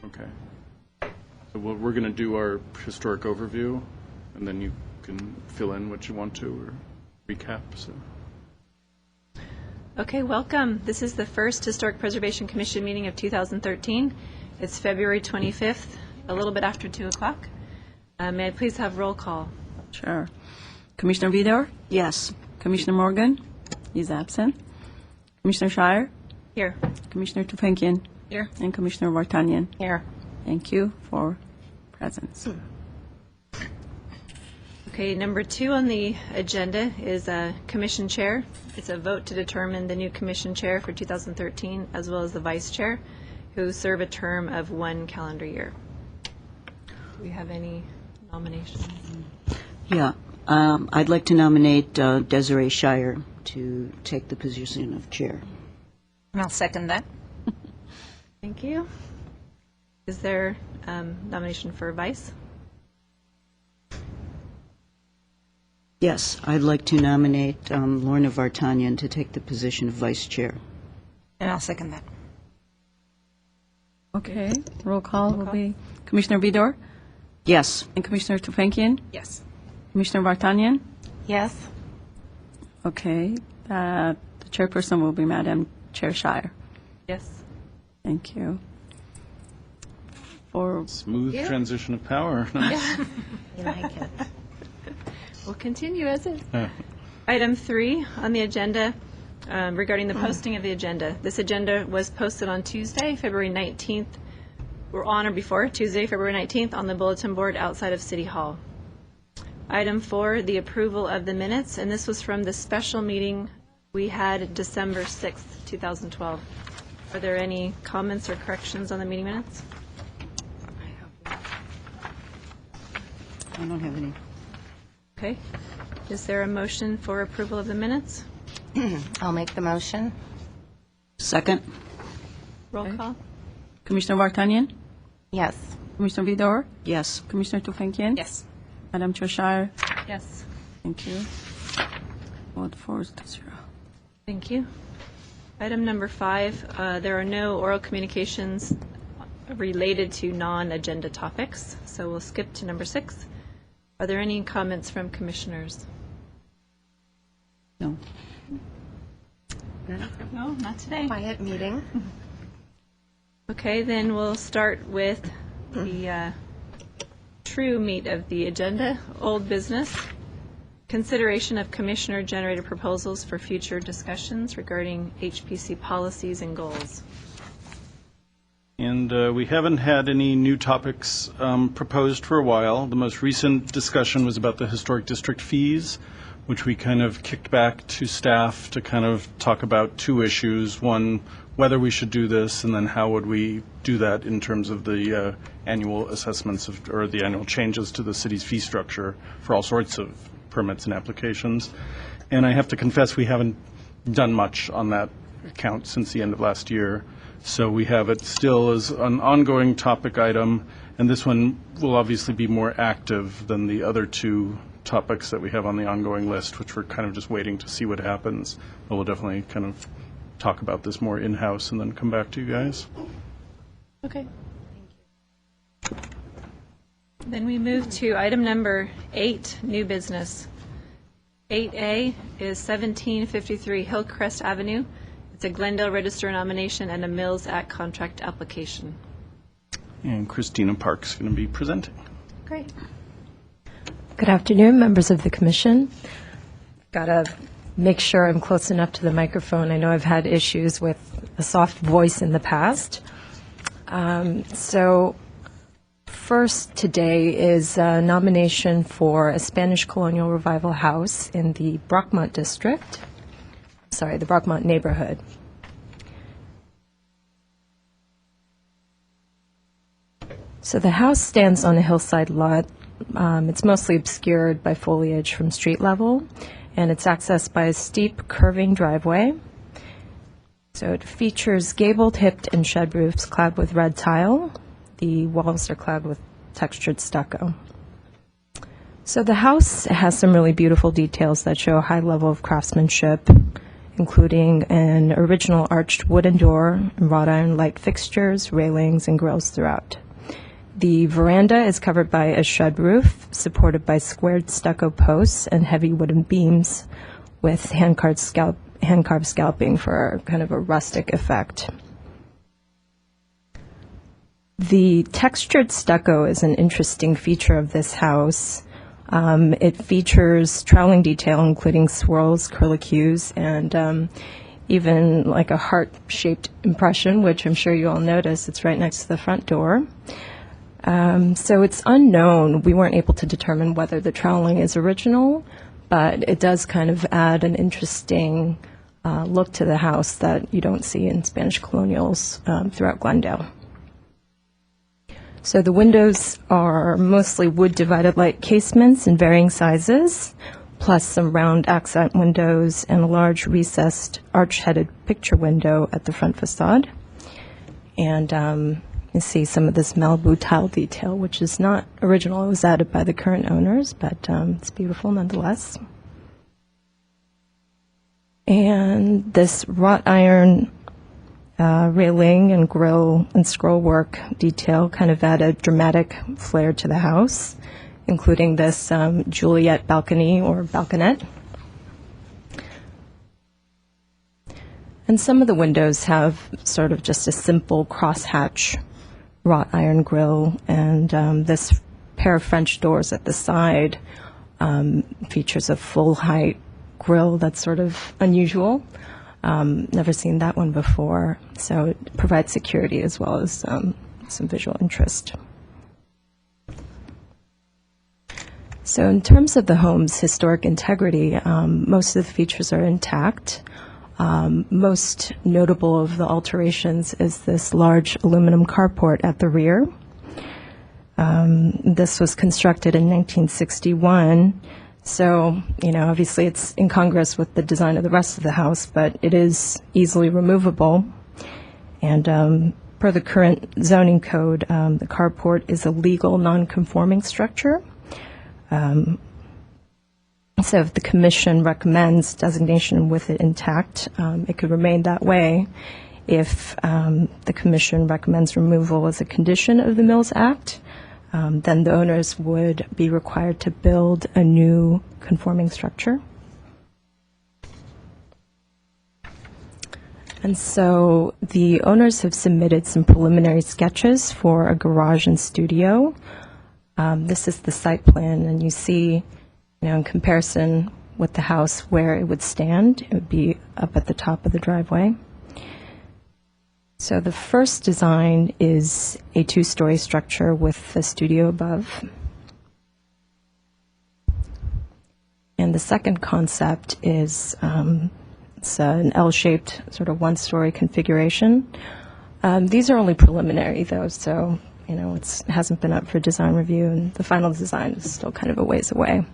Okay. So we're going to do our historic overview, and then you can fill in what you want to or recap. So. Okay, welcome. This is the first Historic Preservation Commission meeting of 2013. It's February 25th, a little bit after 2 o'clock. May I please have roll call? Sure. Commissioner Vidor? Yes. Commissioner Morgan? He's absent. Commissioner Shire? Here. Commissioner Tufankian? Here. And Commissioner Vartanian? Here. Thank you for presence. Okay, number 2 on the agenda is Commission Chair. It's a vote to determine the new Commission Chair for 2013, as well as the Vice Chair, who serve a term of 1 calendar year. Do we have any nominations? Yeah. I'd like to nominate Desiree Shire to take the position of chair. And I'll second that. Thank you. Is there nomination for Vice? Yes, I'd like to nominate Lorna Vartanian to take the position of vice chair. And I'll second that. Okay. Roll call will be Commissioner Vidor? Yes. And Commissioner Tufankian? Yes. Commissioner Vartanian? Yes. Okay. The chairperson will be Madam Chair Shire. Yes. Thank you. For Smooth transition of power. Nice. You like it. We'll continue as is. Item 3 on the agenda regarding the posting of the agenda. This agenda was posted on Tuesday, February 19th, or on or before Tuesday, February 19th, on the bulletin board outside of City Hall. Item 4, the approval of the minutes, and this was from the special meeting we had December 6th, 2012. Are there any comments or corrections on the meeting minutes? I don't have any. Okay. Is there a motion for approval of the minutes? I'll make the motion. Second? Roll Okay. call. Commissioner Vartanian? Yes. Commissioner Vidor? Yes. Commissioner Tufankian? Yes. Madam Chair Shire? Yes. Thank you. Vote 4-0. Thank you. Item number 5, there are no oral communications related to non-agenda topics, so we'll skip to number 6. Are there any comments from commissioners? No. No, not today. Quiet meeting. Okay, then we'll start with the true meat of the agenda, old business. Consideration of commissioner-generated proposals for future discussions regarding HPC policies and goals. And we haven't had any new topics proposed for a while. The most recent discussion was about the historic district fees, which we kind of kicked back to staff to kind of talk about 2 issues. One, whether we should do this, and then how would we do that in terms of the annual assessments or the annual changes to the city's fee structure for all sorts of permits and applications. And I have to confess we haven't done much on that account since the end of last year. So we have it still as an ongoing topic item, and this one will obviously be more active than the other 2 topics that we have on the ongoing list, which we're kind of just waiting to see what happens. But we'll definitely kind of talk about this more in-house and then come back to you guys. Okay. Thank you. Then we move to item number 8, new business. 8A is 1753 Hillcrest Avenue. It's a Glendale Register nomination and a Mills Act contract application. And Christina Park's going to be presenting. Great. Good afternoon, members of the Commission. Got to make sure I'm close enough to the microphone. I know I've had issues with a soft voice in the past. So first today is a nomination for a Spanish colonial revival house in the Brockmont district. Sorry, the Brockmont neighborhood. So the house stands on a hillside lot. It's mostly obscured by foliage from street level, and it's accessed by a steep, curving driveway. So it features gabled, hipped, and shed roofs clad with red tile. The walls are clad with textured stucco. So the house has some really beautiful details that show a high level of craftsmanship. including an original arched wooden door, wrought iron light fixtures, railings, and grills throughout. The veranda is covered by a shed roof, supported by squared stucco posts and heavy wooden beams with hand-carved scalping for kind of a rustic effect. The textured stucco is an interesting feature of this house. It features troweling detail, including swirls, curlicues, and even like a heart-shaped impression, which I'm sure you all notice. It's right next to the front door. So it's unknown. We weren't able to determine whether the troweling is original, but it does kind of add an interesting look to the house that you don't see in Spanish colonials throughout Glendale. So the windows are mostly wood divided light casements in varying sizes, plus some round accent windows and a large recessed arch-headed picture window at the front facade. And you see some of this Malibu tile detail, which is not original. It was added by the current owners, but it's beautiful nonetheless. And this wrought iron railing and grill and scroll work detail kind of add a dramatic flair to the house, including this Juliet balcony or balconette. And some of the windows have sort of just a simple crosshatch wrought iron grill, and this pair of French doors at the side features a full height grill that's sort of unusual. Never seen that one before, so it provides security as well as some visual interest. So in terms of the home's historic integrity, most of the features are intact. Most notable of the alterations is this large aluminum carport at the rear. This was constructed in 1961. So, obviously it's incongruous with the design of the rest of the house, but it is easily removable. And per the current zoning code, the carport is a legal non-conforming structure. So if the commission recommends designation with it intact, it could remain that way. If the commission recommends removal as a condition of the Mills Act, then the owners would be required to build a new conforming structure. And so the owners have submitted some preliminary sketches for a garage and studio. This is the site plan, and you see, in comparison with the house where it would stand, it would be up at the top of the driveway. So the first design is a two-story structure with a studio above. And the second concept is it's an L-shaped sort of one-story configuration. These are only preliminary, though, so it hasn't been up for design review, and the final design is still kind of a ways away.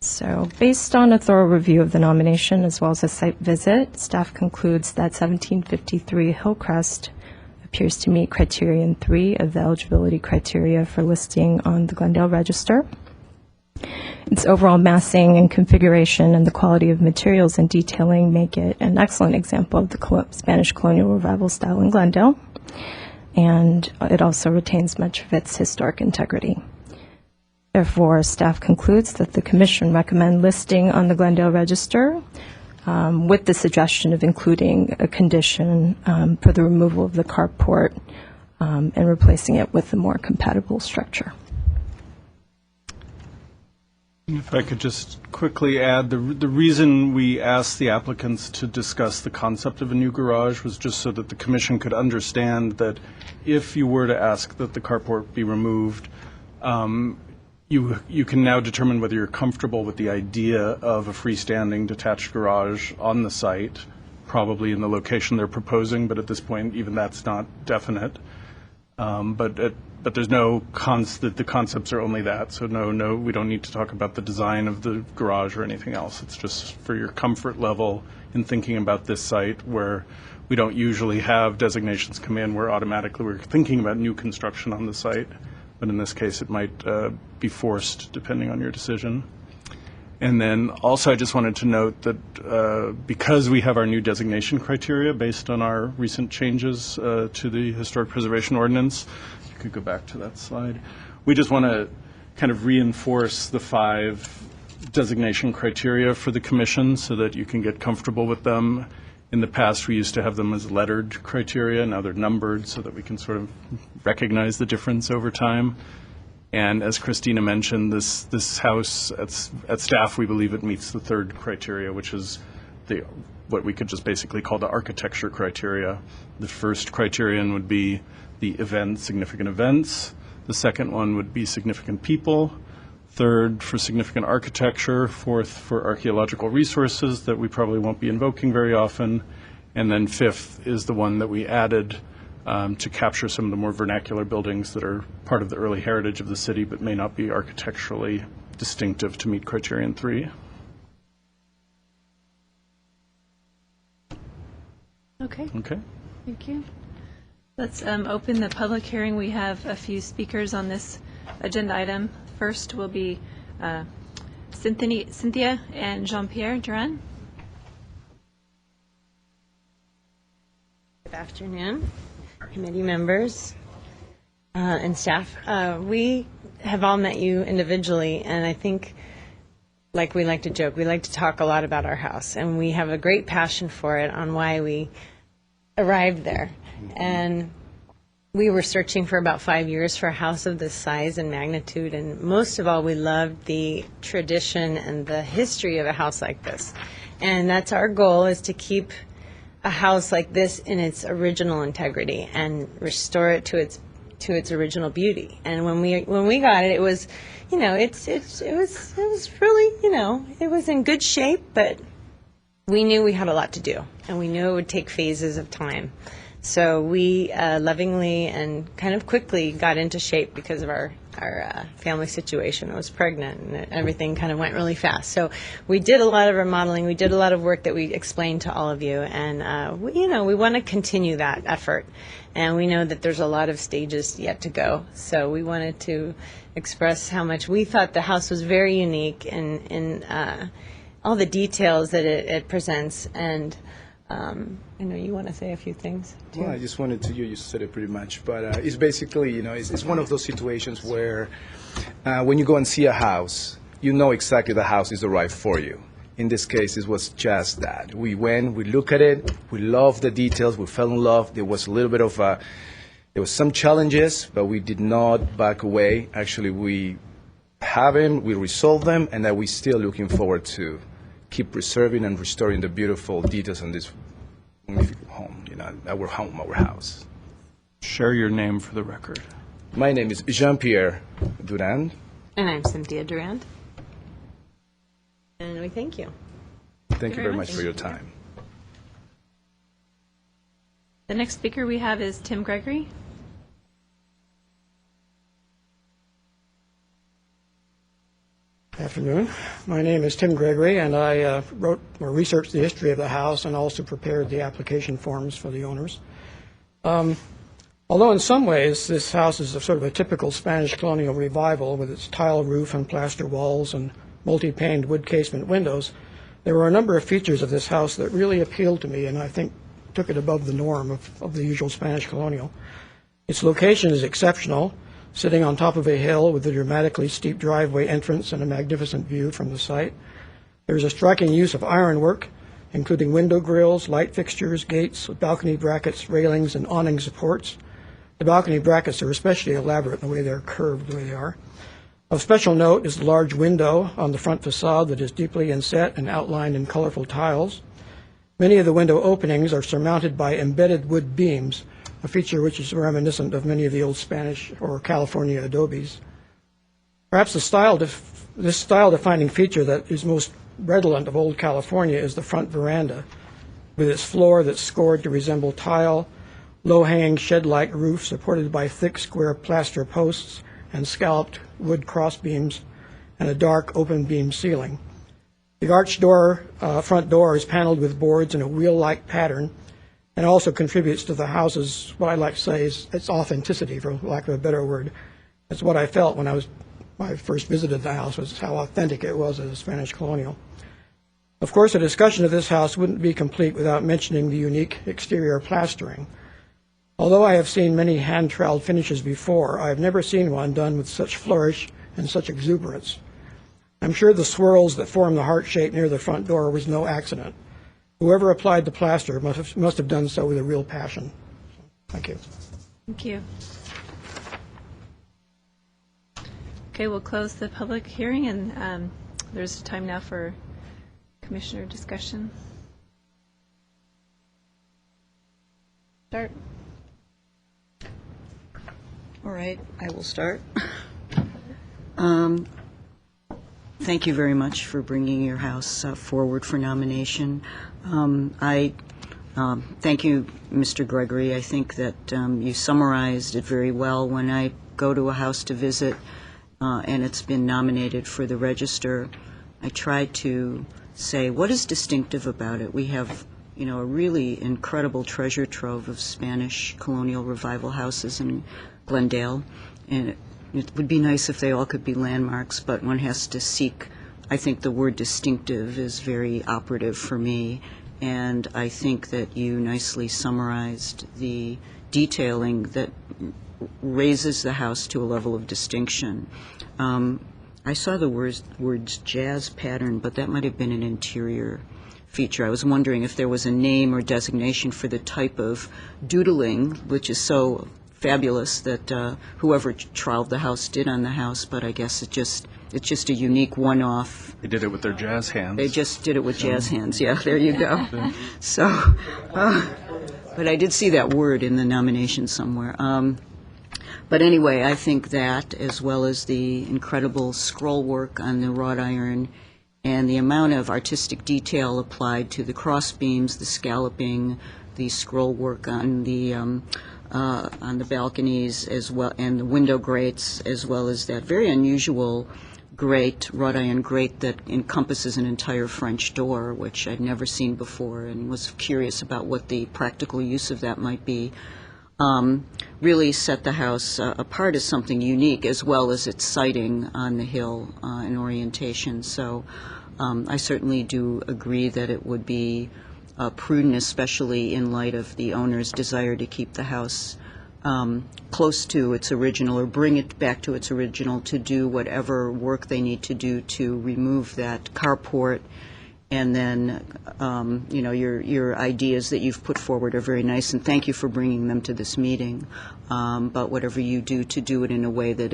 So based on a thorough review of the nomination as well as a site visit, staff concludes that 1753 Hillcrest appears to meet criterion 3 of the eligibility criteria for listing on the Glendale Register. Its overall massing and configuration and the quality of materials and detailing make it an excellent example of the Spanish colonial revival style in Glendale, and it also retains much of its historic integrity. Therefore, staff concludes that the Commission recommend listing on the Glendale Register with the suggestion of including a condition for the removal of the carport and replacing it with a more compatible structure. If I could just quickly add, the reason we asked the applicants to discuss the concept of a new garage was just so that the Commission could understand that if you were to ask that the carport be removed, you can now determine whether you're comfortable with the idea of a freestanding detached garage on the site, probably in the location they're proposing, but at this point, even that's not definite. But there's no the concepts are only that, so no, we don't need to talk about the design of the garage or anything else. It's just for your comfort level in thinking about this site, where we don't usually have designations come in where automatically we're thinking about new construction on the site. But in this case, it might be forced depending on your decision. And then also I just wanted to note that because we have our new designation criteria based on our recent changes to the Historic Preservation Ordinance, you could go back to that slide, we just want to kind of reinforce the 5 designation criteria for the commission so that you can get comfortable with them. In the past, we used to have them as lettered criteria. Now they're numbered so that we can sort of recognize the difference over time. And as Christina mentioned, this house, at staff, we believe it meets the 3rd criteria, which is what we could just basically call the architecture criteria. The first criterion would be the significant events. The second one would be significant people. 3rd for significant architecture. 4th for archaeological resources that we probably won't be invoking very often. And then 5th is the one that we added to capture some of the more vernacular buildings that are part of the early heritage of the city but may not be architecturally distinctive to meet criterion 3. Okay. Okay. Thank you. Let's open the public hearing. We have a few speakers on this agenda item. First will be Cynthia and Jean-Pierre Duran. Good afternoon, committee members and staff. We have all met you individually, and I think, like we like to joke, we like to talk a lot about our house, and we have a great passion for it on why we arrived there. And we were searching for about 5 years for a house of this size and magnitude, and most of all, we loved the tradition and the history of a house like this. And that's our goal, is to keep a house like this in its original integrity and restore it to its original beauty. And when we got it, it was, you know, it was really, you know, it was in good shape, but we knew we had a lot to do, and we knew it would take phases of time. So we lovingly and kind of quickly got into shape because of our family situation. I was pregnant, and everything kind of went really fast. So we did a lot of remodeling. We did a lot of work that we explained to all of you, and we want to continue that effort. And we know that there's a lot of stages yet to go. So we wanted to express how much we thought the house was very unique in all the details that it presents. And I know you want to say a few things, too. Well, I just wanted to, you said it pretty much, but it's basically, you know, it's one of those situations where when you go and see a house, you know exactly the house is the right for you. In this case, it was just that. We went, we looked at it, we loved the details, we fell in love. There was a little bit of, there was some challenges, but we did not back away. Actually, we have them, we resolved them, and that we're still looking forward to keep preserving and restoring the beautiful details in this magnificent home, you know, our home, our house. Share your name for the record. My name is Jean-Pierre Durand. And I'm Cynthia Durand. And we thank you. Thank you very much for your time. The next speaker we have is Tim Gregory. Afternoon. My name is Tim Gregory, and I wrote or researched the history of the house and also prepared the application forms for the owners. Although in some ways this house is a sort of a typical Spanish colonial revival with its tile roof and plaster walls and multi-paned wood casement windows, there were a number of features of this house that really appealed to me and I think took it above the norm of the usual Spanish colonial. Its location is exceptional, sitting on top of a hill with a dramatically steep driveway entrance and a magnificent view from the site. There's a striking use of ironwork, including window grills, light fixtures, gates, balcony brackets, railings, and awning supports. The balcony brackets are especially elaborate in the way they're curved the way they are. Of special note is the large window on the front facade that is deeply inset and outlined in colorful tiles. Many of the window openings are surmounted by embedded wood beams, a feature which is reminiscent of many of the old Spanish or California adobes. Perhaps this style-defining feature that is most redolent of old California is the front veranda, with its floor that's scored to resemble tile, low-hanging shed-like roof supported by thick square plaster posts and scalloped wood crossbeams, and a dark open-beam ceiling. The arched front door is paneled with boards in a wheel-like pattern, and also contributes to the house's, what I like to say is its authenticity, for lack of a better word. It's what I felt when I was when I first visited the house was how authentic it was as a Spanish colonial. Of course, a discussion of this house wouldn't be complete without mentioning the unique exterior plastering. Although I have seen many hand-troweled finishes before, I have never seen one done with such flourish and such exuberance. I'm sure the swirls that form the heart shape near the front door was no accident. Whoever applied the plaster must have done so with a real passion. Thank you. Thank you. Okay, we'll close the public hearing, and there's time now for commissioner discussion. Start. All right, I will start. Thank you very much for bringing your house forward for nomination. I thank you, Mr. Gregory. I think that you summarized it very well. When I go to a house to visit and it's been nominated for the register, I try to say, what is distinctive about it? We have, a really incredible treasure trove of Spanish colonial revival houses in Glendale, and it would be nice if they all could be landmarks, but one has to seek. I think the word distinctive is very operative for me, and I think that you nicely summarized the detailing that raises the house to a level of distinction. I saw the words jazz pattern, but that might have been an interior feature. I was wondering if there was a name or designation for the type of doodling, which is so fabulous that whoever troweled the house did on the house, but I guess it's just a unique one-off. They did it with their jazz hands. They just did it with jazz hands. Yeah, there you go. So, but I did see that word in the nomination somewhere. But anyway, I think that, as well as the incredible scroll work on the wrought iron and the amount of artistic detail applied to the cross beams, the scalloping, the scroll work on the balconies as well, and the window grates, as well as that very unusual grate, wrought iron grate that encompasses an entire French door, which I'd never seen before and was curious about what the practical use of that might be. Really set the house apart as something unique, as well as its siting on the hill and orientation. So I certainly do agree that it would be prudent, especially in light of the owner's desire to keep the house close to its original, or bring it back to its original, to do whatever work they need to do to remove that carport. And then, your ideas that you've put forward are very nice, and thank you for bringing them to this meeting. But whatever you do, to do it in a way that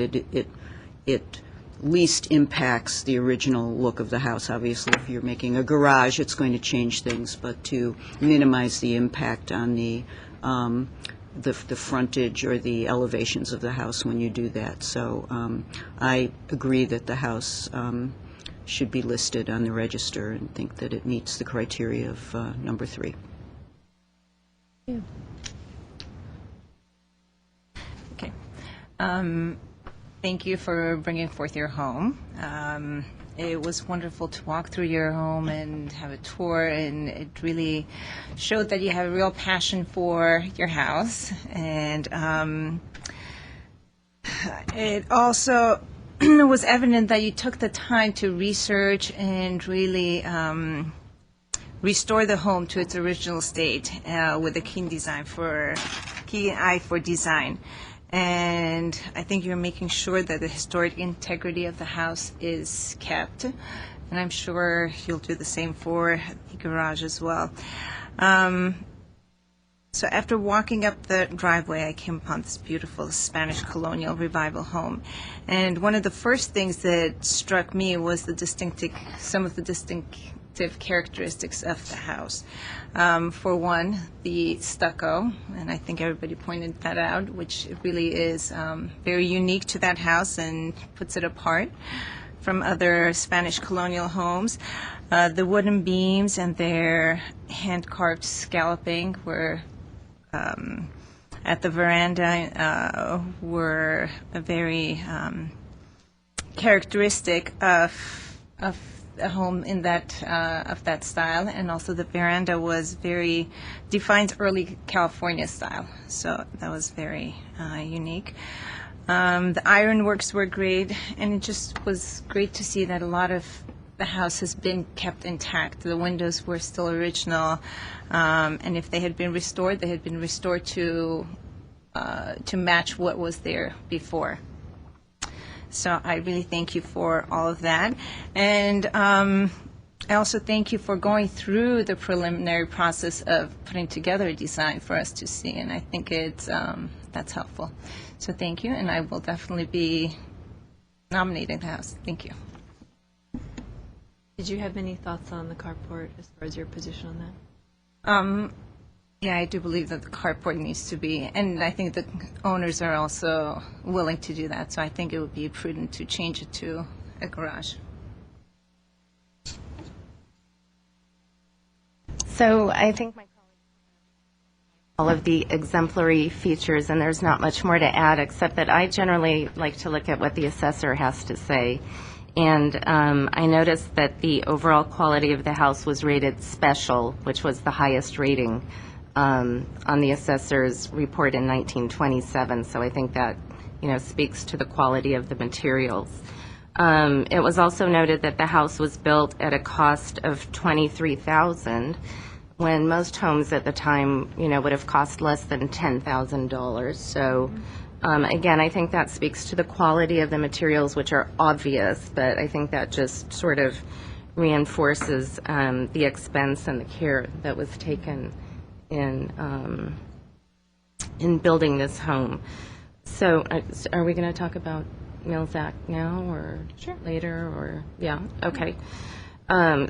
it least impacts the original look of the house. Obviously, if you're making a garage, it's going to change things, but to minimize the impact on the frontage or the elevations of the house when you do that. So I agree that the house should be listed on the register, and think that it meets the criteria of number 3. Yeah. Okay. Thank you for bringing forth your home. It was wonderful to walk through your home and have a tour, and it really showed that you have a real passion for your house. And it also was evident that you took the time to research and really restore the home to its original state with a keen eye for design. And I think you're making sure that the historic integrity of the house is kept. And I'm sure you'll do the same for the garage as well. So after walking up the driveway, I came upon this beautiful Spanish colonial revival home. And one of the first things that struck me was some of the distinctive characteristics of the house. For one, the stucco, and I think everybody pointed that out, which really is very unique to that house and puts it apart from other Spanish colonial homes. The wooden beams and their hand-carved scalloping were at the veranda were very characteristic of a home in that of that style, and also the veranda was defines early California style, so that was very unique. The ironworks were great, and it just was great to see that a lot of the house has been kept intact. The windows were still original, and if they had been restored, they had been restored to match what was there before. So I really thank you for all of that. And I also thank you for going through the preliminary process of putting together a design for us to see, and I think that's helpful. So thank you, and I will definitely be nominating the house. Thank you. Did you have any thoughts on the carport as far as your position on that? Yeah, I do believe that the carport needs to be, and I think the owners are also willing to do that, so I think it would be prudent to change it to a garage. So I think my colleagues all of the exemplary features, and there's not much more to add, except that I generally like to look at what the assessor has to say. And I noticed that the overall quality of the house was rated special, which was the highest rating on the assessor's report in 1927. So I think that, speaks to the quality of the materials. It was also noted that the house was built at a cost of $23,000, when most homes at the time, would have cost less than $10,000. So. Again, I think that speaks to the quality of the materials, which are obvious, but I think that just sort of reinforces the expense and the care that was taken in building this home. So are we going to talk about Mills Act now or later? Or yeah, okay.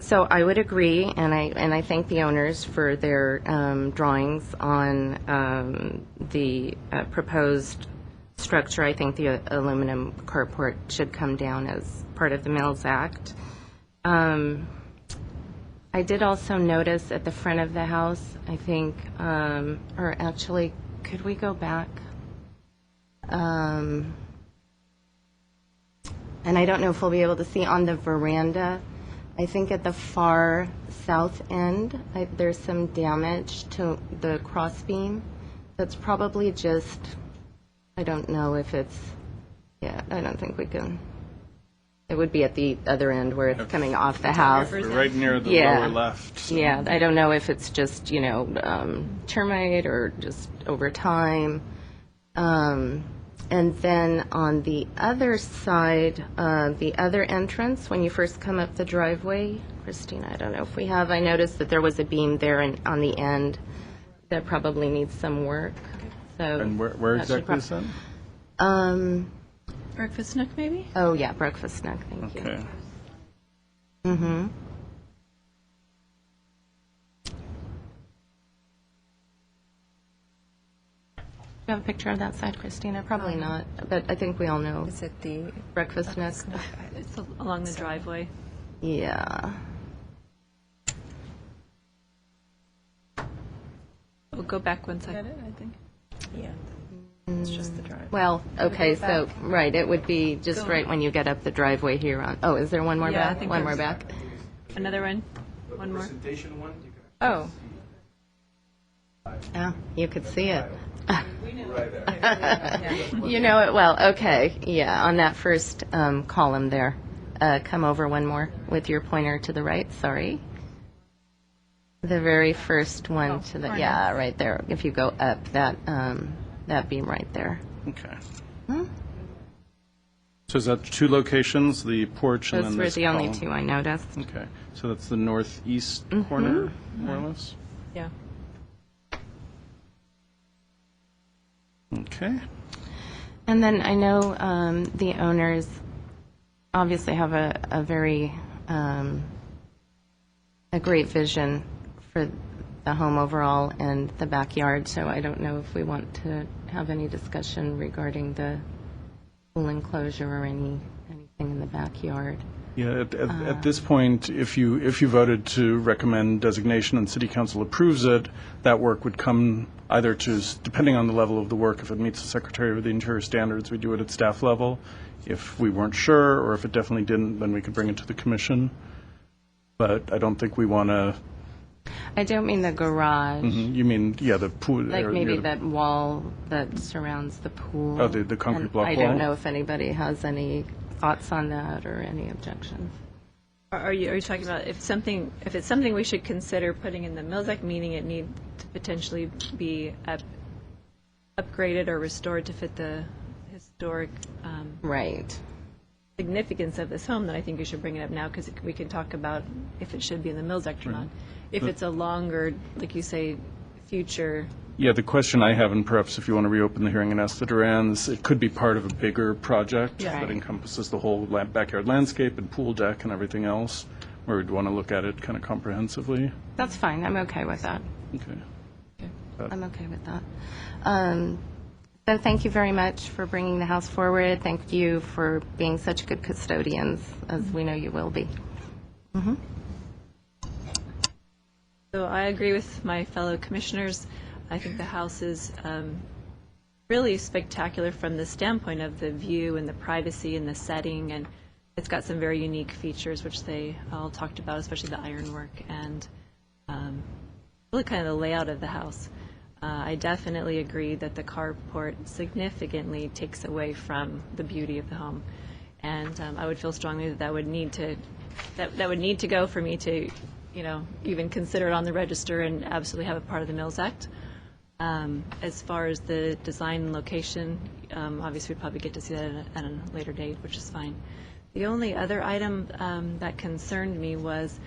So I would agree, and I thank the owners for their drawings on the proposed structure. I think the aluminum carport should come down as part of the Mills Act. I did also notice at the front of the house, I think, or actually, could we go back? And I don't know if we'll be able to see on the veranda. I think at the far south end, there's some damage to the crossbeam. That's probably just, I don't know if it's, I don't think we can. It would be at the other end where it's coming off the house. Right near the lower left. So. Yeah, I don't know if it's just, termite or just over time. And then on the other side, the other entrance, when you first come up the driveway, Christina, I don't know if we have, I noticed that there was a beam there on the end that probably needs some work. So and where exactly is that? Breakfast nook, maybe? Oh, yeah, breakfast nook, thank you. Okay. Mm-hmm. Do you have a picture of that side, Christina? Probably not, but I think we all know. Is it the Breakfast nook? It's along the driveway. Yeah. We'll go back one second, I think. Yeah. It's just the drive. Well, okay, so, right, it would be just right when you get up the driveway here on, oh, is there one more Yeah, I back? think One more there's- back? Another one? One more? Oh. Yeah, you could see it. You know it well, okay, yeah, on that first column there. Come over one more with your pointer to the right, sorry. The very first one to the, yeah, right there. If you go up, that beam right there. Okay. Hmm? So is that two locations, the porch and Those then were this the only column? two I noticed. Okay. So that's the northeast Mm-hmm. corner, more or less? Yeah. Okay. And then I know the owners obviously have a very, a great vision for the home overall and the backyard, so I don't know if we want to have any discussion regarding the pool enclosure or anything in the backyard. Yeah, at this point, if you voted to recommend designation and city council approves it, that work would come either to, depending on the level of the work, if it meets the Secretary of the Interior standards, we do it at staff level. If we weren't sure, or if it definitely didn't, then we could bring it to the commission. But I don't think we want to I don't mean the garage. You mean, yeah, the pool? Like or maybe near the- that wall that surrounds the pool. Oh, the concrete And block I wall? don't know if anybody has any thoughts on that or any objections. Are you talking about if it's something we should consider putting in the Mills Act, meaning it need to potentially be upgraded or restored to fit the historic Right. significance of this home, then I think we should bring it up now because we can talk about if it should be in the Mills Act or not. If it's a longer, like you say, future. Yeah, the question I have, and perhaps if you want to reopen the hearing and ask the Durans, it could be part of a bigger project Yeah. that encompasses the whole backyard landscape and pool deck and everything else, where we'd want to look at it kind of comprehensively. That's fine. I'm okay with that. Okay. I'm okay with that. So thank you very much for bringing the house forward. Thank you for being such good custodians, as we know you will be. So I agree with my fellow commissioners. I think the house is really spectacular from the standpoint of the view and the privacy and the setting, and it's got some very unique features which they all talked about, especially the ironwork and really kind of the layout of the house. I definitely agree that the carport significantly takes away from the beauty of the home, and I would feel strongly that would need to go for me to, even consider it on the register and absolutely have it part of the Mills Act. As far as the design and location, obviously we'd probably get to see that at a later date, which is fine. The only other item that concerned me was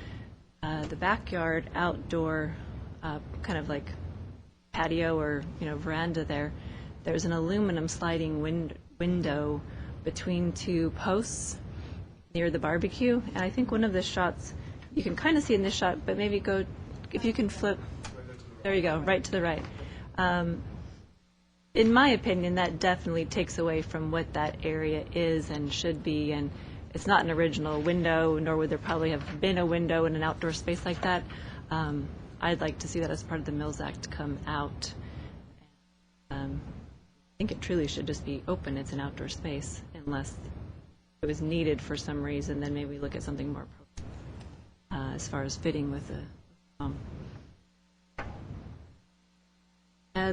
the backyard outdoor kind of like patio or veranda there. There's an aluminum sliding window between two posts near the barbecue, and I think one of the shots, you can kind of see in this shot, but maybe go, if you can flip, there you go, right to the right. In my opinion, that definitely takes away from what that area is and should be, and it's not an original window, nor would there probably have been a window in an outdoor space like that. I'd like to see that as part of the Mills Act come out. I think it truly should just be open. It's an outdoor space, unless it was needed for some reason, then maybe look at something more as far as fitting with the home.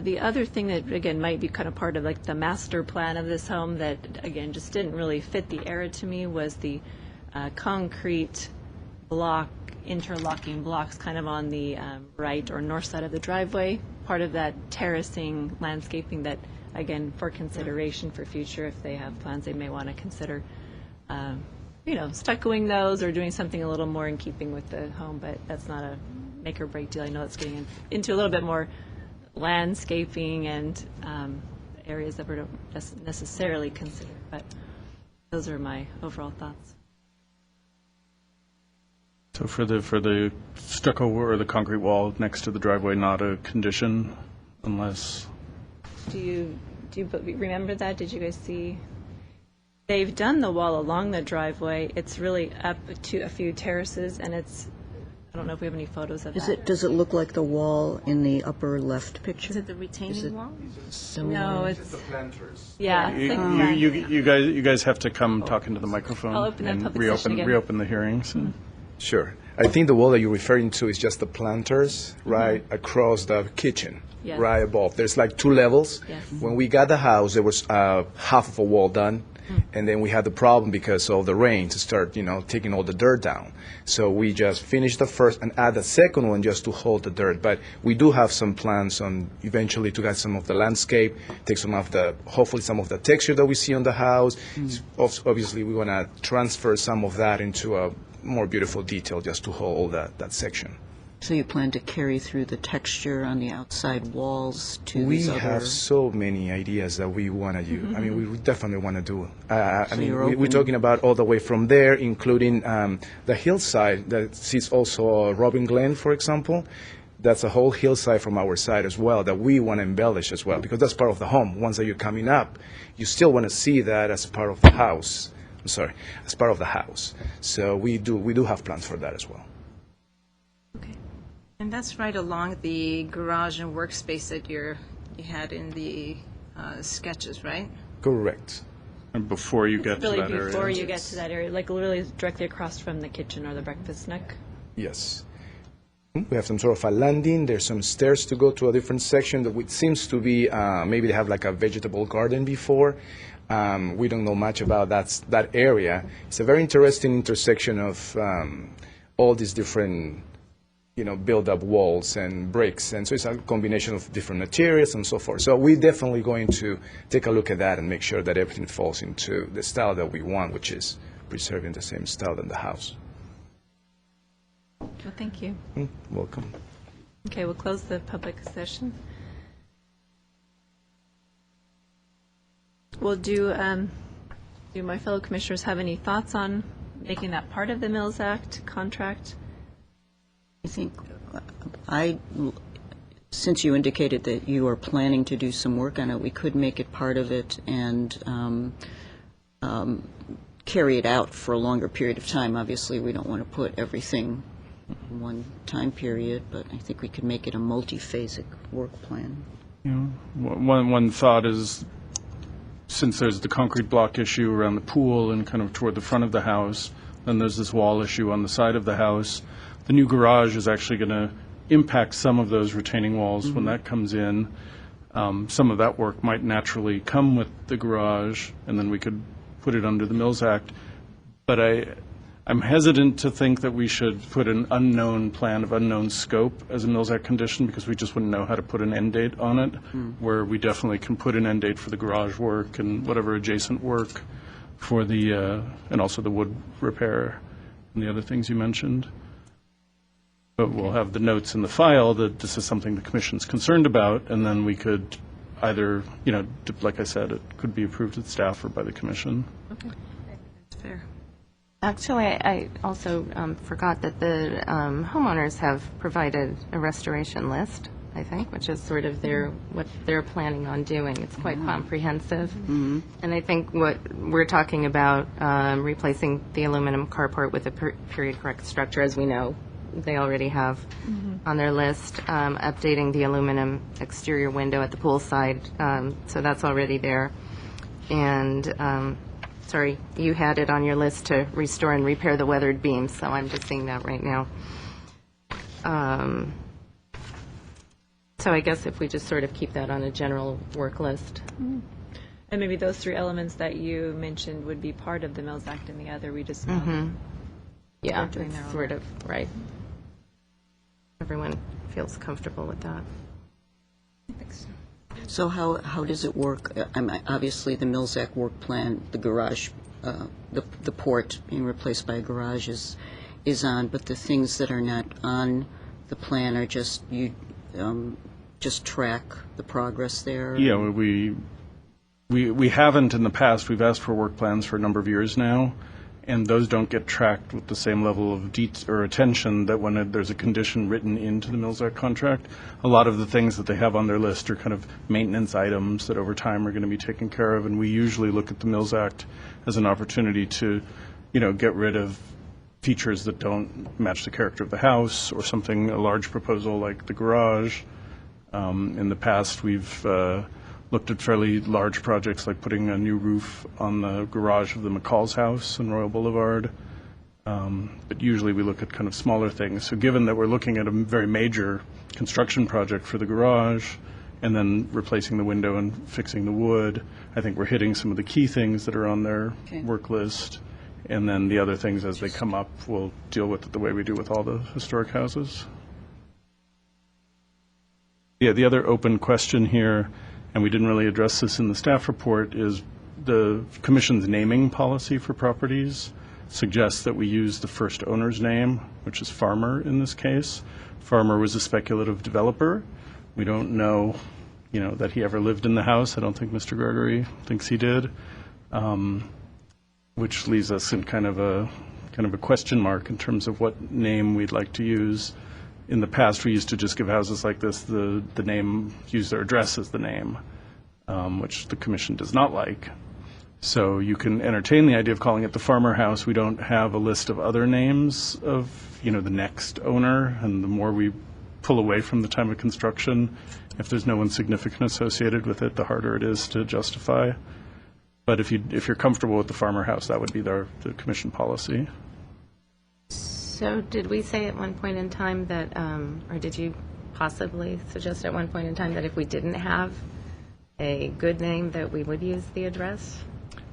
The other thing that, again, might be kind of part of like the master plan of this home that, again, just didn't really fit the area to me was the concrete block, interlocking blocks kind of on the right or north side of the driveway, part of that terracing landscaping that, again, for consideration for future, if they have plans they may want to consider, stuccoing those or doing something a little more in keeping with the home, but that's not a make or break deal. I know it's getting into a little bit more landscaping and areas that we don't necessarily consider, but those are my overall thoughts. So for the stucco or the concrete wall next to the driveway, not a condition unless... Do you remember that? Did you guys see? They've done the wall along the driveway. It's really up to a few terraces, and it's, I don't know if we have any photos of that. Does it look like the wall in the upper left picture? Is it the retaining wall? No, it's The planters. yeah. It's like You guys have to come talk into the microphone I'll open the and public session again. reopen the hearings. Sure. I think the wall that you're referring to is just the planters right across the kitchen, Yes. right above. There's like two levels. Yes. When we got the house, there was half of a wall done, and then we had the problem because of the rain to start, taking all the dirt down. So we just finished the first and add the second one just to hold the dirt. But we do have some plans on eventually to get some of the landscape, take hopefully some of the texture that we see on the house. Obviously, we want to transfer some of that into a more beautiful detail just to hold all that section. So you plan to carry through the texture on the outside walls to We these other... have so many ideas that we want to use. I mean, we would definitely want to do. you're We're open. talking about all the way from there, including the hillside that sees also Robin Glen, for example. That's a whole hillside from our side as well that we want to embellish as well, because that's part of the home. Once that you're coming up, you still want to see that as part of the house. As part of the house. So we do have plans for that as well. Okay. And that's right along the garage and workspace that you had in the sketches, right? Correct. And before you get to Really that area. before you get to that area, like literally directly across from the kitchen or the breakfast nook. Yes. We have some sort of a landing. There's some stairs to go to a different section that which seems to be maybe they have like a vegetable garden before. We don't know much about that area. It's a very interesting intersection of all these different, build-up walls and bricks, and so it's a combination of different materials and so forth. So we're definitely going to take a look at that and make sure that everything falls into the style that we want, which is preserving the same style than the house. Well, thank you. Welcome. Okay, we'll close the public session. Well, do my fellow commissioners have any thoughts on making that part of the Mills Act contract? I think since you indicated that you are planning to do some work on it, we could make it part of it and carry it out for a longer period of time. Obviously, we don't want to put everything in one time period, but I think we could make it a multi-phasic work plan. One thought is, since there's the concrete block issue around the pool and kind of toward the front of the house, then there's this wall issue on the side of the house. The new garage is actually going to impact some of those retaining walls when that comes in. Some of that work might naturally come with the garage, and then we could put it under the Mills Act. But I'm hesitant to think that we should put an unknown plan of unknown scope as a Mills Act condition, because we just wouldn't know how to put an end date on it, where we definitely can put an end date for the garage work and whatever adjacent work for the, and also the wood repair and the other things you mentioned. But we'll have the notes in the file that this is something the Commission's concerned about, and then we could either, like I said, it could be approved at staff or by the Commission. Okay, that's fair. Actually, I also forgot that the homeowners have provided a restoration list, I think, which is sort of what they're planning on doing. It's quite comprehensive. And I think what we're talking about, replacing the aluminum carport with a period-correct structure, as we know, they already have on their list, updating the aluminum exterior window at the pool side, so that's already there. And sorry, you had it on your list to restore and repair the weathered beams, so I'm just seeing that right now. So I guess if we just sort of keep that on a general work list. And maybe those three elements that you mentioned would be part of the Mills Act, and the other we just know. Yeah, They're doing their it's own sort work. of, right. Everyone feels comfortable with that. I think so. So how does it work? Obviously, the Mills Act work plan, the garage, the port being replaced by a garage is on, but the things that are not on the plan are just, you just track the progress there? Yeah, we haven't in the past. We've asked for work plans for a number of years now, and those don't get tracked with the same level of or attention that when there's a condition written into the Mills Act contract. A lot of the things that they have on their list are kind of maintenance items that over time are going to be taken care of, and we usually look at the Mills Act as an opportunity to, get rid of features that don't match the character of the house, or a large proposal like the garage. In the past, we've looked at fairly large projects like putting a new roof on the garage of the McCall's house on Royal Boulevard. But usually we look at kind of smaller things. So given that we're looking at a very major construction project for the garage and then replacing the window and fixing the wood, I think we're hitting some of the key things that are on their work list. And then the other things as they come up, we'll deal with it the way we do with all the historic houses. Yeah, the other open question here, and we didn't really address this in the staff report, is the Commission's naming policy for properties suggests that we use the first owner's name, which is Farmer in this case. Farmer was a speculative developer. We don't know, that he ever lived in the house. I don't think Mr. Gregory thinks he did, which leaves us in kind of a question mark in terms of what name we'd like to use. In the past, we used to just give houses like this the name, use their address as the name, which the Commission does not like. So you can entertain the idea of calling it the Farmer House. We don't have a list of other names of, the next owner, and the more we pull away from the time of construction, if there's no one significant associated with it, the harder it is to justify. But if you're comfortable with the Farmer House, that would be the Commission policy. So did we say at one point in time that, or did you possibly suggest at one point in time that if we didn't have a good name, that we would use the address?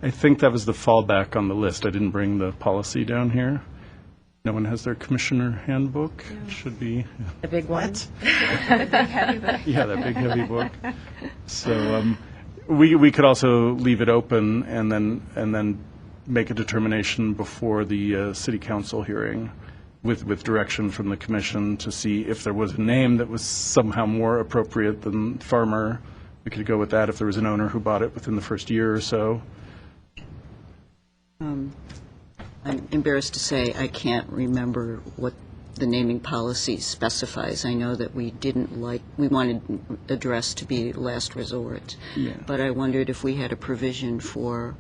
I think that was the fallback on the list. I didn't bring the policy down here. No one has their commissioner handbook. It should be. The big one? Yeah, that big heavy book. So we could also leave it open and then make a determination before the city council hearing with direction from the commission to see if there was a name that was somehow more appropriate than farmer. We could go with that if there was an owner who bought it within the first year or so. I'm embarrassed to say I can't remember what the naming policy specifies. I know that we wanted address to be last resort. Yeah. But I wondered if we had a provision for,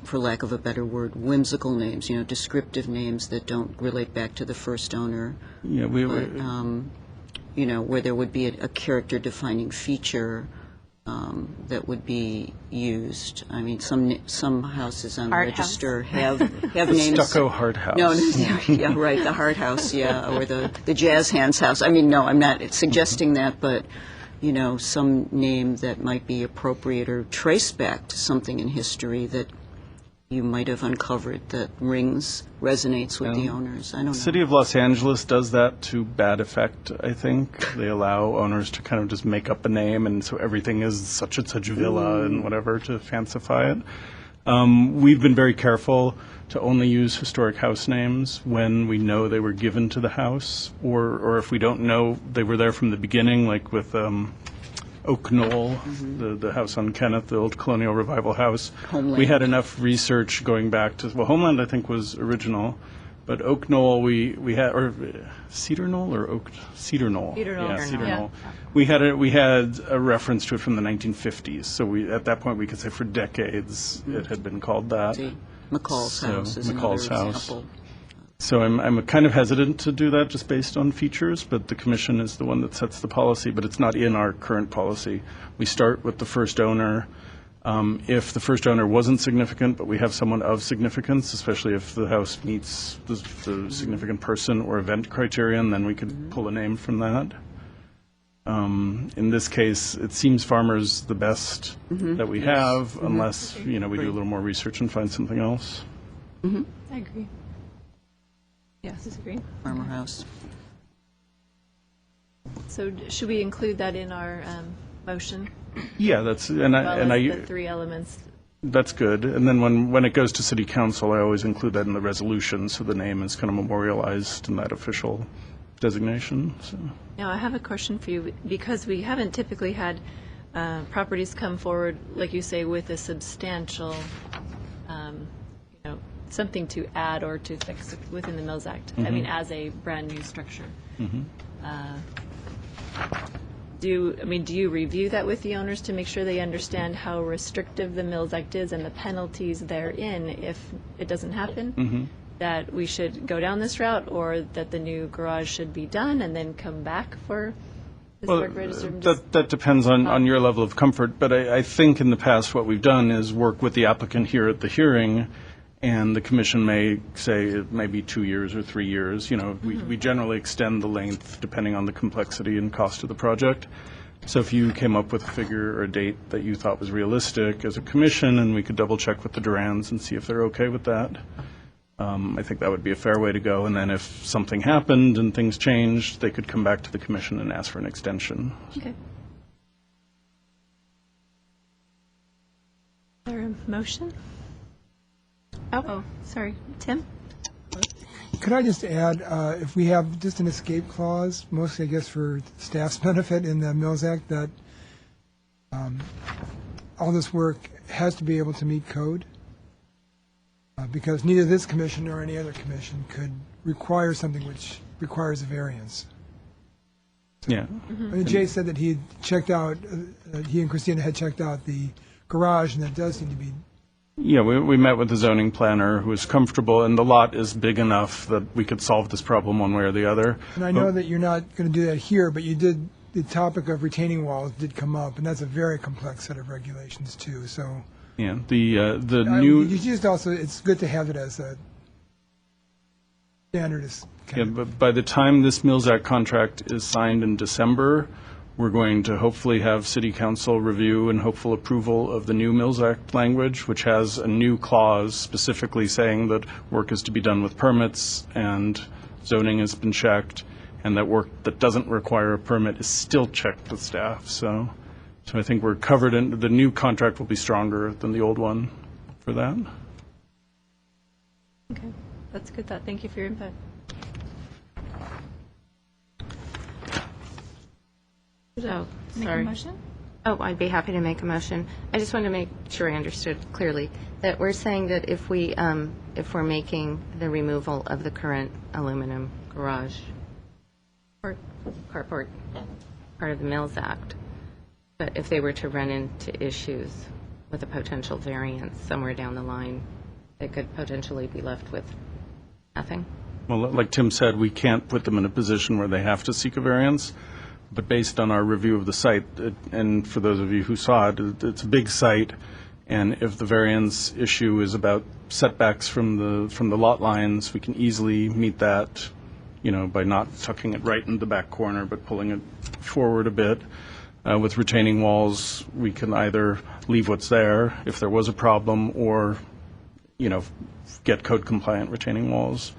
for lack of a better word, whimsical names, descriptive names that don't relate back to the first owner. Yeah, Where there would be a character-defining feature that would be used. I mean, some houses on the Hard register have names. Stucco Hard House. No, yeah, right, the Hard House, yeah, or the Jazz Hands House. I mean, no, I'm not suggesting that, but, some name that might be appropriate or trace back to something in history that you might have uncovered that resonates with the owners. I don't know. The City of Los Angeles does that to bad effect, I think. They allow owners to kind of just make up a name, and so everything is such and such villa and whatever to fancify it. We've been very careful to only use historic house names when we know they were given to the house, or if we don't know they were there from the beginning, like with Oak Knoll, the house on Kenneth, the old colonial revival house. Homeland. We had enough research going back to, Homeland I think was original, but Oak Knoll we had, or Cedar Knoll or Cedar Knoll? Cedar Knoll. Yeah, Cedar Yeah. Knoll. We had a reference to it from the 1950s, so at that point we could say for decades it had been called that. See, McCall's So, house is McCall's another house. example. So I'm kind of hesitant to do that just based on features, but the commission is the one that sets the policy, but it's not in our current policy. We start with the first owner. If the first owner wasn't significant, but we have someone of significance, especially if the house meets the significant person or event criterion, then we could pull a name from that. In this case, it seems Farmer's the best that we have, unless, we do a little more research and find something else. I agree. Yes, disagree. Farmer House. So should we include that in our motion? Yeah, that's, Well, as the three elements. That's good. And then when it goes to city council, I always include that in the resolution, so the name is kind of memorialized in that official designation. So. Now, I have a question for you, because we haven't typically had properties come forward, like you say, with a substantial, something to add or to fix within the Mills Act. I mean, as a brand-new structure. Do you review that with the owners to make sure they understand how restrictive the Mills Act is and the penalties therein if it doesn't happen? That we should go down this route, or that the new garage should be done and then come back for historic register? That depends on your level of comfort, but I think in the past what we've done is work with the applicant here at the hearing, and the commission may say it may be 2 years or 3 years. We generally extend the length depending on the complexity and cost of the project. So if you came up with a figure or a date that you thought was realistic as a commission, and we could double check with the Durans and see if they're okay with that, I think that would be a fair way to go. And then if something happened and things changed, they could come back to the commission and ask for an extension. Okay. Is there a motion? Oh, sorry. Tim? Could I just add, if we have just an escape clause, mostly I guess for staff's benefit in the Mills Act, that all this work has to be able to meet code, because neither this commission nor any other commission could require something which requires a variance. Yeah. I mean, Jay said that he had checked out, he and Christina had checked out the garage, and that does seem to be. Yeah, we met with the zoning planner who was comfortable, and the lot is big enough that we could solve this problem one way or the other. And I know that you're not going to do that here, but you did, the topic of retaining walls did come up, and that's a very complex set of regulations too, so. Yeah, the new. You just also, it's good to have it as a standard is Yeah, kind of, but by the time this Mills Act contract is signed in December, we're going to hopefully have City Council review and hopeful approval of the new Mills Act language, which has a new clause specifically saying that work is to be done with permits and zoning has been checked, and that work that doesn't require a permit is still checked with staff. So I think we're covered, and the new contract will be stronger than the old one for that. Okay, that's good thought. Thank you for your input. Oh, Make a sorry. motion? Oh, I'd be happy to make a motion. I just wanted to make sure I understood clearly that we're saying that if we're making the removal of the current aluminum garage or carport part of the Mills Act, but if they were to run into issues with a potential variance somewhere down the line, they could potentially be left with nothing? Well, like Tim said, we can't put them in a position where they have to seek a variance. But based on our review of the site, and for those of you who saw it, it's a big site, and if the variance issue is about setbacks from the lot lines, we can easily meet that, by not tucking it right in the back corner, but pulling it forward a bit. With retaining walls, we can either leave what's there if there was a problem, or, get code compliant retaining walls.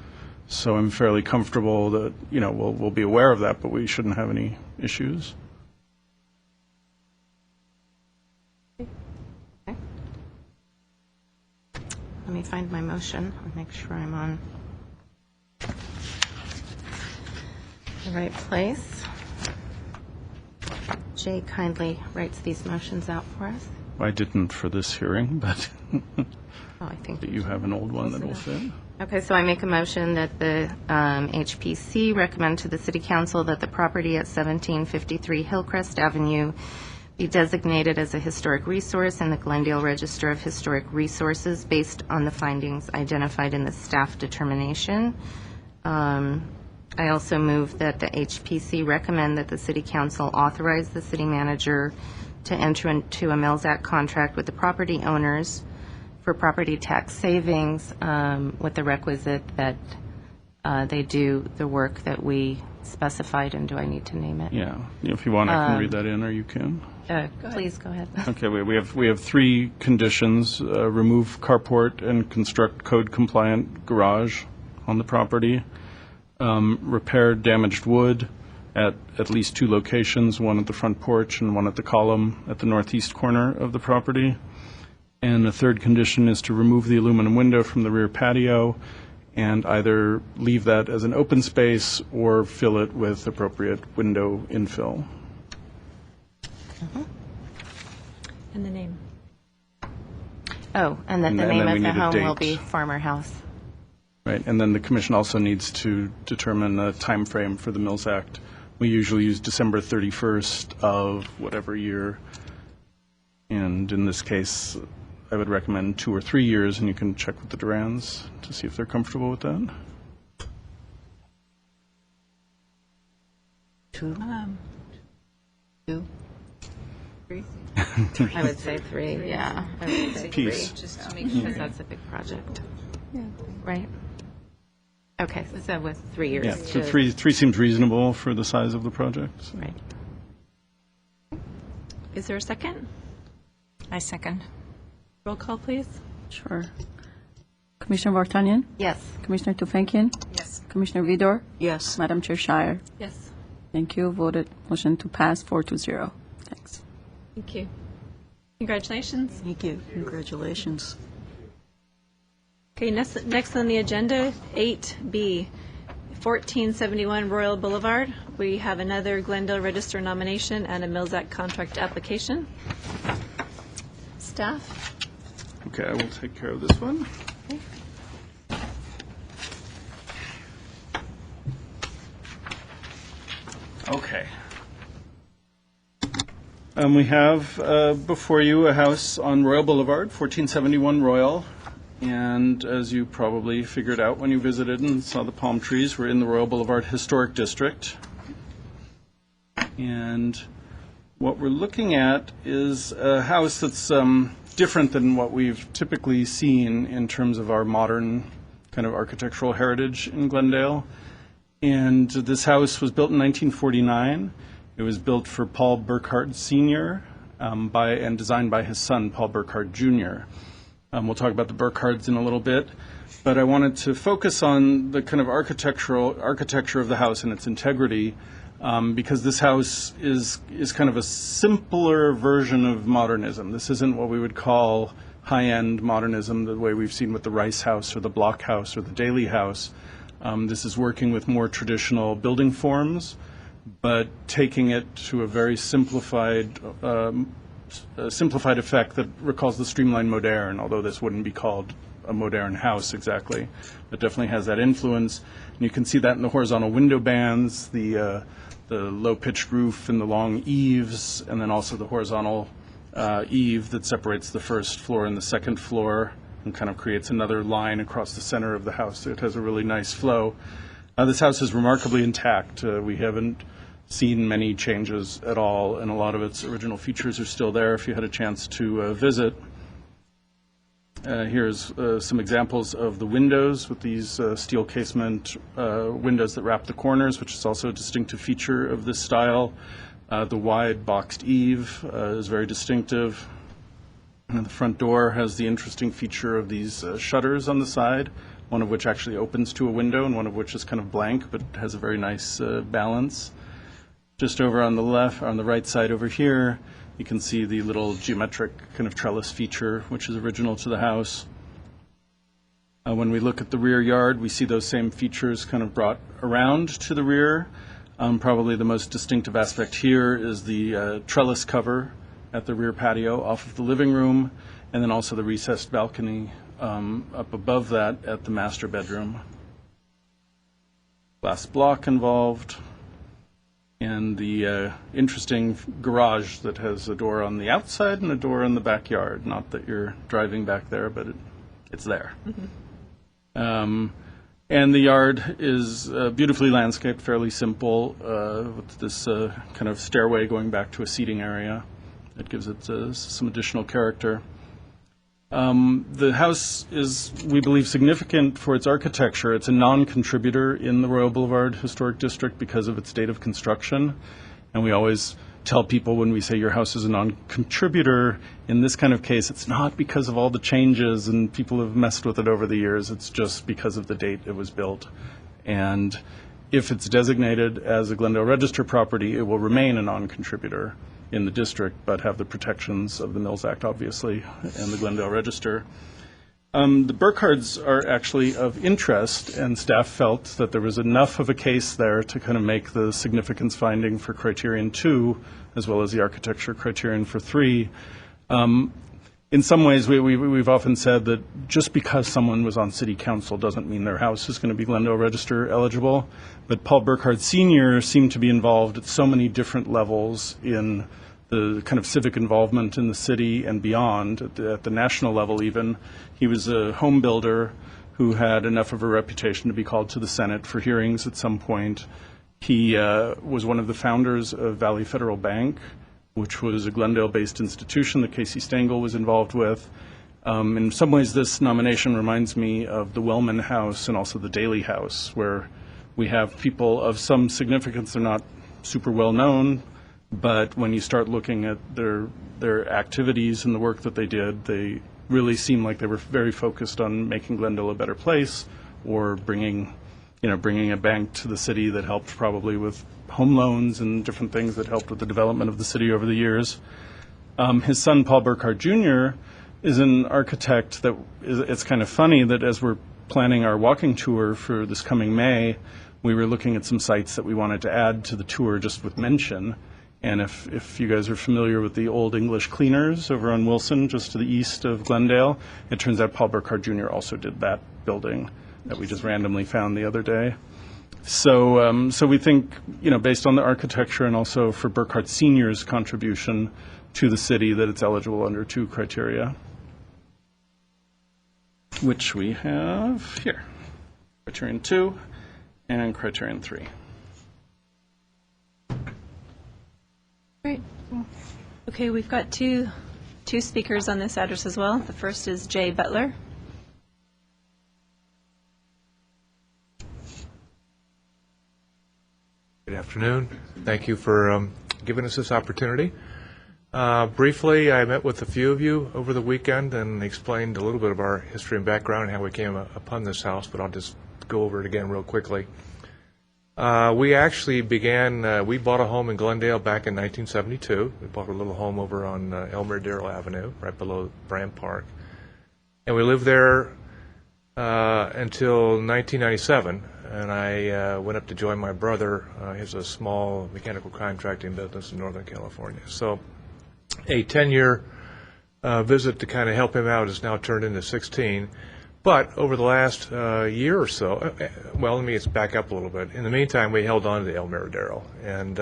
So I'm fairly comfortable that, we'll be aware of that, but we shouldn't have any issues. Okay. Let me find my motion. I'll make sure I'm on the right place. Jay kindly writes these motions out for us. I didn't for this hearing, but I think but you have an old one that will fit. Okay, so I make a motion that the HPC recommend to the City Council that the property at 1753 Hillcrest Avenue be designated as a historic resource in the Glendale Register of Historic Resources based on the findings identified in the staff determination. I also move that the HPC recommend that the City Council authorize the city manager to enter into a Mills Act contract with the property owners for property tax savings with the requisite that they do the work that we specified, and do I need to name it? Yeah, if you want, I can read that in, or you can. Please go ahead. Okay, we have three conditions: remove carport and construct code compliant garage on the property, repair damaged wood at least two locations, one at the front porch and one at the column at the northeast corner of the property. And the third condition is to remove the aluminum window from the rear patio and either leave that as an open space or fill it with appropriate window infill. And the name. Oh, and that And the then name we of the need a home will date. be Farmer House. Right, and then the commission also needs to determine a time frame for the Mills Act. We usually use December 31st of whatever year, and in this case, I would recommend 2 or 3 years, and you can check with the Durans to see if they're comfortable with that. Two? Two. Three. I would say three, yeah. I would say Peace. three. Just to make sure. Because that's a big project. Right? Okay, so with 3 years. Yeah, so to- three seems reasonable for the size of the project. So. Right. Is there a second? I second. Roll call, please. Sure. Commissioner Vartanian? Yes. Commissioner Tufenkian? Yes. Commissioner Vidor? Yes. Madam Chair Shire? Yes. Thank you. Voted. Motion to pass 4-0. Thanks. Thank you. Congratulations. Thank you. Congratulations. Okay, next on the agenda, 8B, 1471 Royal Boulevard. We have another Glendale Register nomination and a Mills Act contract application. Staff? Okay, I will take care of this one. Okay. We have before you a house on Royal Boulevard, 1471 Royal. And as you probably figured out when you visited and saw the palm trees, we're in the Royal Boulevard Historic District. And what we're looking at is a house that's different than what we've typically seen in terms of our modern kind of architectural heritage in Glendale. And this house was built in 1949. It was built for Paul Burkhardt Sr. And designed by his son, Paul Burkhardt Jr. We'll talk about the Burkhardts in a little bit. But I wanted to focus on the kind of architecture of the house and its integrity, because this house is kind of a simpler version of modernism. This isn't what we would call high-end modernism, the way we've seen with the Rice House or the Block House or the Daley House. This is working with more traditional building forms, but taking it to a very simplified effect that recalls the streamlined moderne, although this wouldn't be called a modern house exactly. It definitely has that influence. And you can see that in the horizontal window bands, the low-pitched roof and the long eaves, and then also the horizontal eave that separates the first floor and the second floor and kind of creates another line across the center of the house. It has a really nice flow. This house is remarkably intact. We haven't seen many changes at all, and a lot of its original features are still there if you had a chance to visit. Here's some examples of the windows with these steel casement windows that wrap the corners, which is also a distinctive feature of this style. The wide boxed eave is very distinctive. And the front door has the interesting feature of these shutters on the side, one of which actually opens to a window and one of which is kind of blank but has a very nice balance. Just over on the right side over here, you can see the little geometric kind of trellis feature, which is original to the house. When we look at the rear yard, we see those same features kind of brought around to the rear. Probably the most distinctive aspect here is the trellis cover at the rear patio off of the living room, and then also the recessed balcony up above that at the master bedroom. Glass block involved, and the interesting garage that has a door on the outside and a door in the backyard. Not that you're driving back there, but it's there. Mm-hmm. And the yard is beautifully landscaped, fairly simple, with this kind of stairway going back to a seating area. It gives it some additional character. The house is, we believe, significant for its architecture. It's a non-contributor in the Royal Boulevard Historic District because of its date of construction. And we always tell people when we say your house is a non-contributor, in this kind of case, it's not because of all the changes and people have messed with it over the years. It's just because of the date it was built. And if it's designated as a Glendale Register property, it will remain a non-contributor in the district, but have the protections of the Mills Act, obviously, and the Glendale Register. The Burkhardts are actually of interest, and staff felt that there was enough of a case there to kind of make the significance finding for criterion 2, as well as the architecture criterion for 3. In some ways, we've often said that just because someone was on city council doesn't mean their house is going to be Glendale Register eligible. But Paul Burkhardt Sr. seemed to be involved at so many different levels in the kind of civic involvement in the city and beyond, at the national level even. He was a home builder who had enough of a reputation to be called to the Senate for hearings at some point. He was one of the founders of Valley Federal Bank, which was a Glendale-based institution that Casey Stengel was involved with. In some ways, this nomination reminds me of the Wellman House and also the Daley House, where we have people of some significance. They're not super well known, but when you start looking at their activities and the work that they did, they really seem like they were very focused on making Glendale a better place, or bringing a bank to the city that helped probably with home loans and different things that helped with the development of the city over the years. His son, Paul Burkhardt Jr., is an architect that it's kind of funny that as we're planning our walking tour for this coming May, we were looking at some sites that we wanted to add to the tour just with mention. And if you guys are familiar with the Old English Cleaners over on Wilson, just to the east of Glendale, it turns out Paul Burkhardt Jr. also did that building that we just randomly found the other day. So we think, based on the architecture and also for Burkhardt Sr.'s contribution to the city, that it's eligible under 2 criteria, which we have here, criterion 2 and criterion 3. Great. Okay, we've got two speakers on this address as well. The first is Jay Butler. Good afternoon. Thank you for giving us this opportunity. Briefly, I met with a few of you over the weekend and explained a little bit of our history and background and how we came upon this house, but I'll just go over it again real quickly. We actually we bought a home in Glendale back in 1972. We bought a little home over on Elmer Darrell Avenue, right below Brand Park. And we lived there until 1997, and I went up to join my brother. He has a small mechanical contracting business in Northern California. So a 10-year visit to kind of help him out has now turned into 16. But over the last year or so, well, let me just back up a little bit. In the meantime, we held on to the El Miradero, and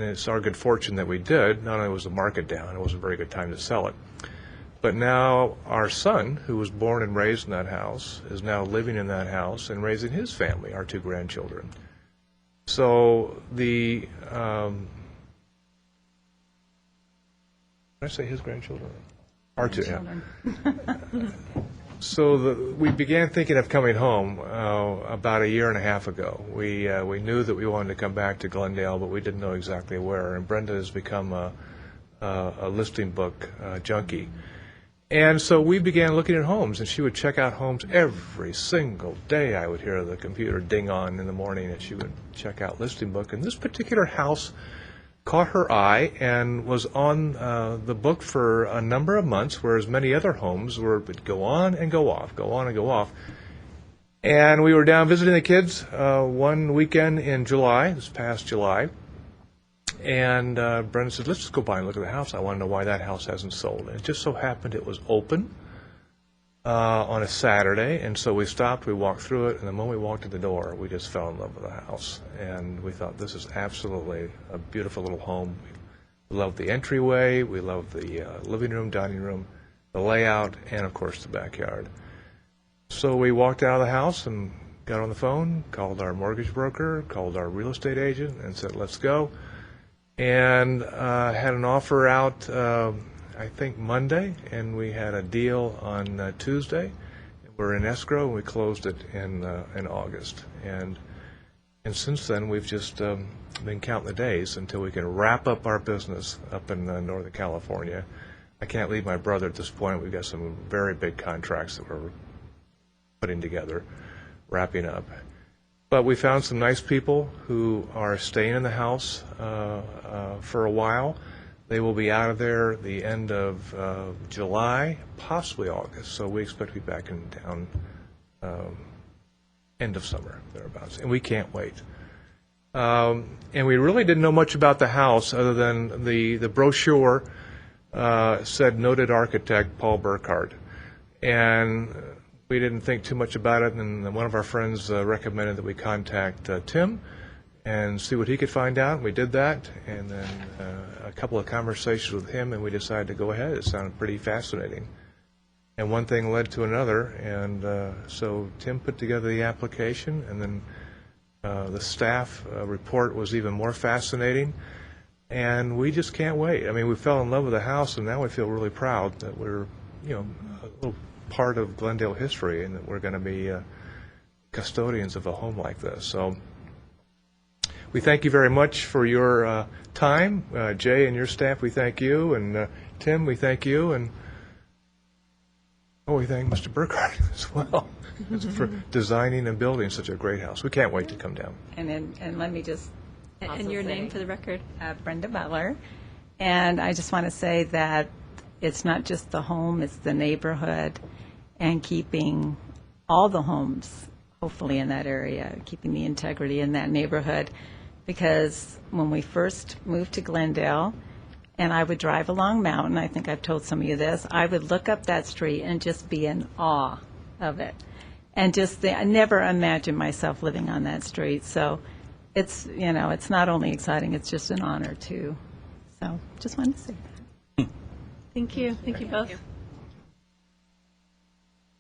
it's our good fortune that we did. Not only was the market down, it was a very good time to sell it. But now our son, who was born and raised in that house, is now living in that house and raising his family, our 2 grandchildren. So did I say his grandchildren? Our 2, yeah. So we began thinking of coming home about a year and a half ago. We knew that we wanted to come back to Glendale, but we didn't know exactly where. And Brenda has become a listing book junkie. And so we began looking at homes, and she would check out homes every single day. I would hear the computer ding on in the morning, and she would check out listing book. And this particular house caught her eye and was on the book for a number of months, whereas many other homes would go on and go off, go on and go off. And we were down visiting the kids one weekend in July, this past July, and Brenda said, let's just go by and look at the house. I want to know why that house hasn't sold. And it just so happened it was open on a Saturday, and so we stopped, we walked through it, and the moment we walked in the door, we just fell in love with the house. And we thought, this is absolutely a beautiful little home. We love the entryway, we love the living room, dining room, the layout, and of course the backyard. So we walked out of the house and got on the phone, called our mortgage broker, called our real estate agent, and said, let's go. And had an offer out I think Monday, and we had a deal on Tuesday. We're in escrow, and we closed it in August. And since then, we've just been counting the days until we can wrap up our business up in Northern California. I can't leave my brother at this point. We've got some very big contracts that we're putting together, wrapping up. But we found some nice people who are staying in the house for a while. They will be out of there the end of July, possibly August. So we expect to be back in town end of summer, thereabouts. And we can't wait. And we really didn't know much about the house other than the brochure said noted architect Paul Burkhardt. And we didn't think too much about it, and one of our friends recommended that we contact Tim and see what he could find out. We did that, and then a couple of conversations with him, and we decided to go ahead. It sounded pretty fascinating. And one thing led to another, and so Tim put together the application, and then the staff report was even more fascinating, and we just can't wait. I mean, we fell in love with the house, and now we feel really proud that we're, a little part of Glendale history, and that we're going to be custodians of a home like this. So we thank you very much for your time. Jay and your staff, we thank you. And Tim, we thank you. And we thank Mr. Burkhardt as well for designing and building such a great house. We can't wait to come down. And let me just And your name for the record? Brenda Butler. And I just want to say that it's not just the home, it's the neighborhood, and keeping all the homes, hopefully in that area, keeping the integrity in that neighborhood. Because when we first moved to Glendale, and I would drive along Mountain, I think I've told some of you this, I would look up that street and just be in awe of it. And just, I never imagined myself living on that street. So it's, it's not only exciting, it's just an honor too. So just wanted to say that. Thank you. Thank you both.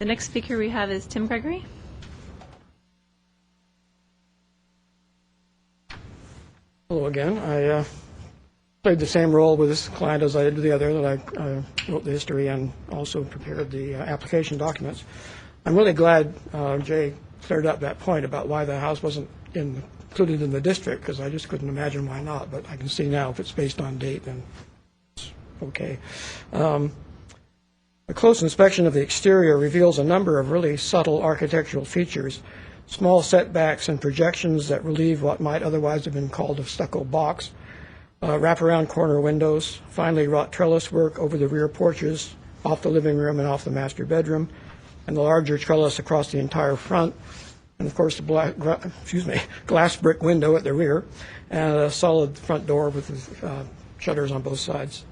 The next speaker we have is Tim Gregory. Hello again. I played the same role with this client as I did with the other, that I wrote the history and also prepared the application documents. I'm really glad Jay cleared up that point about why the house wasn't in included in the district, because I just couldn't imagine why not, but I can see now if it's based on date, then it's okay. A close inspection of the exterior reveals a number of really subtle architectural features, small setbacks and projections that relieve what might otherwise have been called a stucco box, wraparound corner windows, finely wrought trellis work over the rear porches, off the living room and off the master bedroom, and the larger trellis across the entire front, and of course the glass brick window at the rear, and a solid front door with shutters on both sides.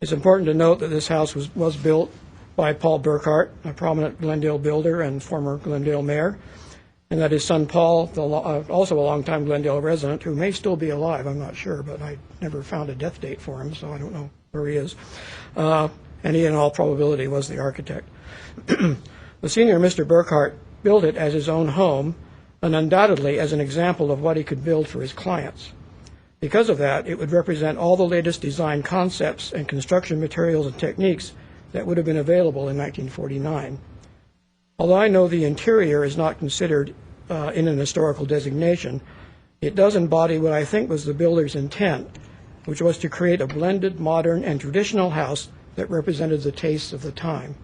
It's important to note that this house was built by Paul Burkhart, a prominent Glendale builder and former Glendale mayor, and that his son Paul, also a longtime Glendale resident, who may still be alive, I'm not sure, but I never found a death date for him, so I don't know where he is. And he, in all probability, was the architect. The senior Mr. Burkhart built it as his own home, and undoubtedly as an example of what he could build for his clients. Because of that, it would represent all the latest design concepts and construction materials and techniques that would have been available in 1949. Although I know the interior is not considered in an historical designation, it does embody what I think was the builder's intent, which was to create a blended modern and traditional house that represented the tastes of the time.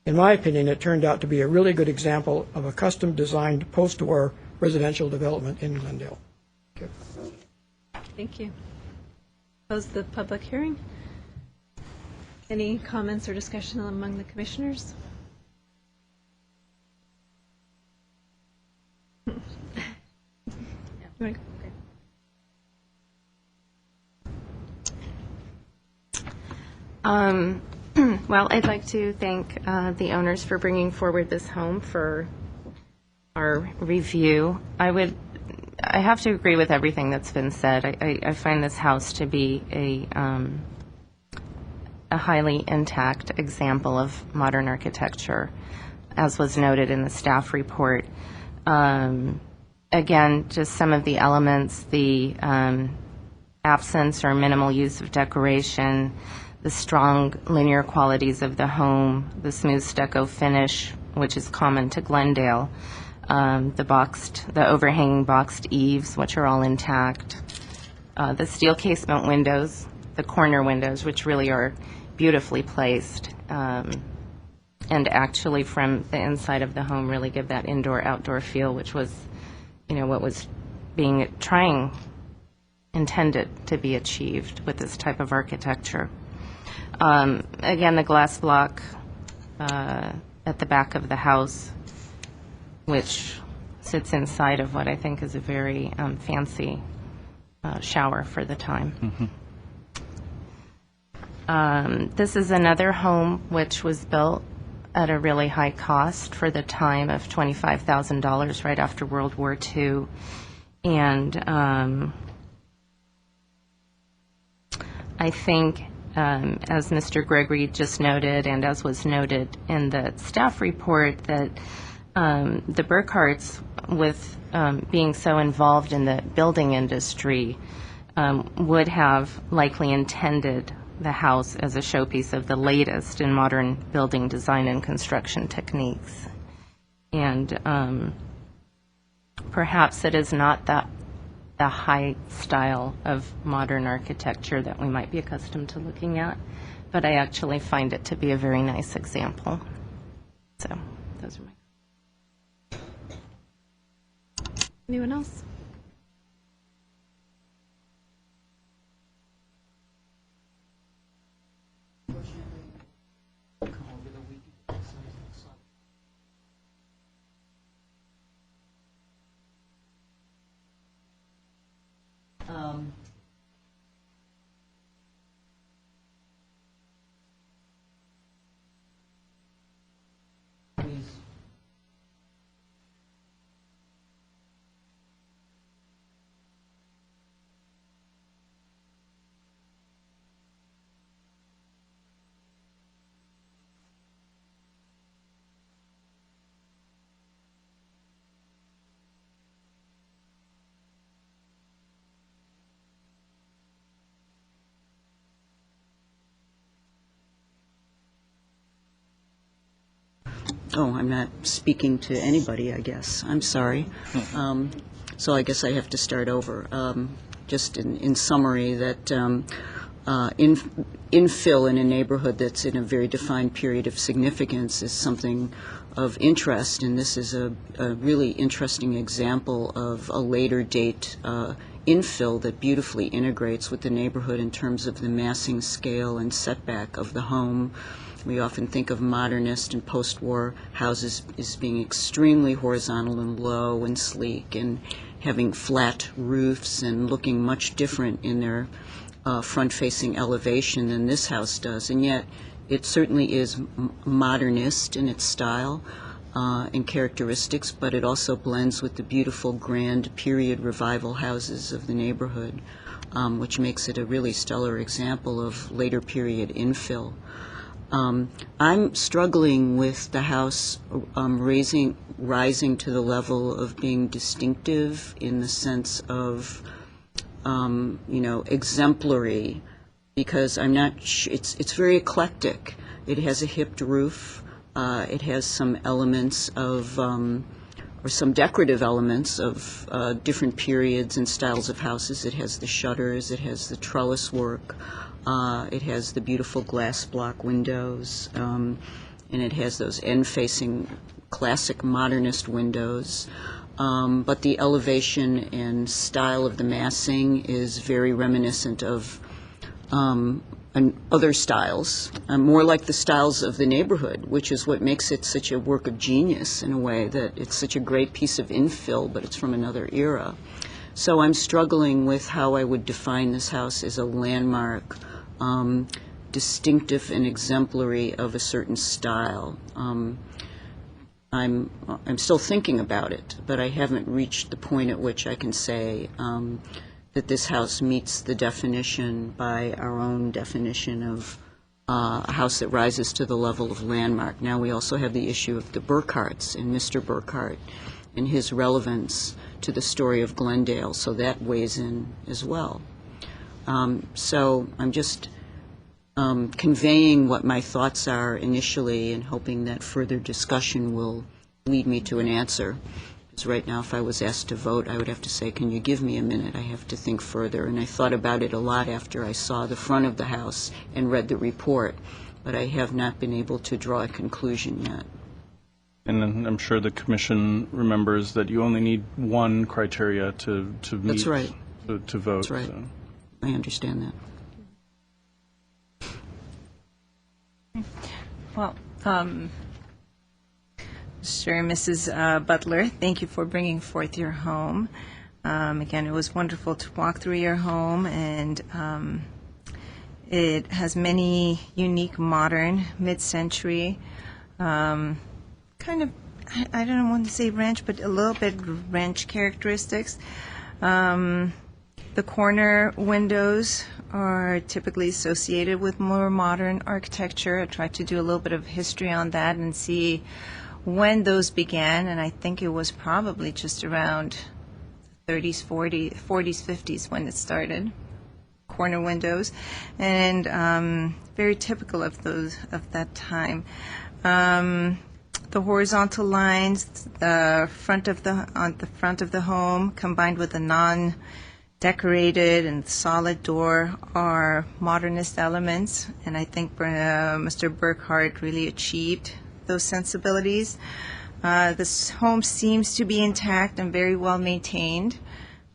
In my opinion, it turned out to be a really good example of a custom-designed post-war residential development in Glendale. Okay. Thank you. Close the public hearing. Any comments or discussion among the commissioners? Yeah. Well, I'd like to thank the owners for bringing forward this home for our review. I have to agree with everything that's been said. I find this house to be a highly intact example of modern architecture, as was noted in the staff report. Again, just some of the elements, the absence or minimal use of decoration, the strong linear qualities of the home, the smooth stucco finish, which is common to Glendale, the overhanging boxed eaves, which are all intact, the steel casement windows, the corner windows, which really are beautifully placed, and actually from the inside of the home really give that indoor-outdoor feel, which was, what was intended to be achieved with this type of architecture. Again, the glass block at the back of the house, which sits inside of what I think is a very fancy shower for the time. Mm-hmm. This is another home which was built at a really high cost for the time of $25,000 right after World War II. And I think, as Mr. Gregory just noted, and as was noted in the staff report, that the Burkharts, with being so involved in the building industry, would have likely intended the house as a showpiece of the latest in modern building design and construction techniques. And perhaps it is not the high style of modern architecture that we might be accustomed to looking at, but I actually find it to be a very nice example. So those are my. Anyone else? Oh, I'm not speaking to anybody, I guess. I'm sorry. So I guess I have to start over. Just in summary, that infill in a neighborhood that's in a very defined period of significance is something of interest, and this is a really interesting example of a later date infill that beautifully integrates with the neighborhood in terms of the massing scale and setback of the home. We often think of modernist and post-war houses as being extremely horizontal and low and sleek and having flat roofs and looking much different in their front-facing elevation than this house does. And yet it certainly is modernist in its style and characteristics, but it also blends with the beautiful grand period revival houses of the neighborhood, which makes it a really stellar example of later period infill. I'm struggling with the house rising to the level of being distinctive in the sense of, exemplary, because I'm not. It's very eclectic. It has a hipped roof. It has some elements of, or some decorative elements of different periods and styles of houses. It has the shutters. It has the trellis work. It has the beautiful glass block windows, and it has those end-facing classic modernist windows. But the elevation and style of the massing is very reminiscent of other styles, more like the styles of the neighborhood, which is what makes it such a work of genius in a way, that it's such a great piece of infill, but it's from another era. So I'm struggling with how I would define this house as a landmark, distinctive and exemplary of a certain style. I'm still thinking about it, but I haven't reached the point at which I can say that this house meets the definition by our own definition of a house that rises to the level of landmark. Now we also have the issue of the Burkharts and Mr. Burkhart and his relevance to the story of Glendale, so that weighs in as well. So I'm just conveying what my thoughts are initially and hoping that further discussion will lead me to an answer. Because right now, if I was asked to vote, I would have to say, can you give me a minute? I have to think further. And I thought about it a lot after I saw the front of the house and read the report, but I have not been able to draw a conclusion yet. And then I'm sure the commission remembers that you only need one criteria to meet. That's right. To vote. That's right. So. I understand that. Well, Mr. and Mrs. Butler, thank you for bringing forth your home. Again, it was wonderful to walk through your home, and it has many unique, modern, mid-century, kind of, I don't want to say ranch, but a little bit ranch characteristics. The corner windows are typically associated with more modern architecture. I tried to do a little bit of history on that and see when those began, and I think it was probably just around 30s, 40s, 50s when it started. Corner windows, and very typical of that time. The horizontal lines, on the front of the home, combined with the non-decorated and solid door, are modernist elements, and I think Mr. Burkhart really achieved those sensibilities. This home seems to be intact and very well maintained,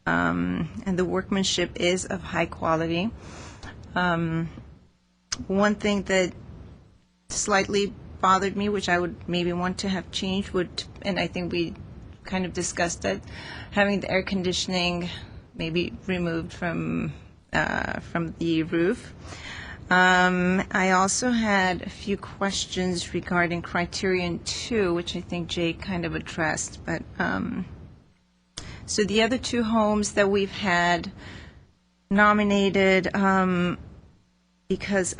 and the workmanship is of high quality. One thing that slightly bothered me, which I would maybe want to have changed, and I think we kind of discussed it, having the air conditioning maybe removed from the roof. I also had a few questions regarding criterion 2, which I think Jay kind of addressed. But so the other two homes that we've had nominated because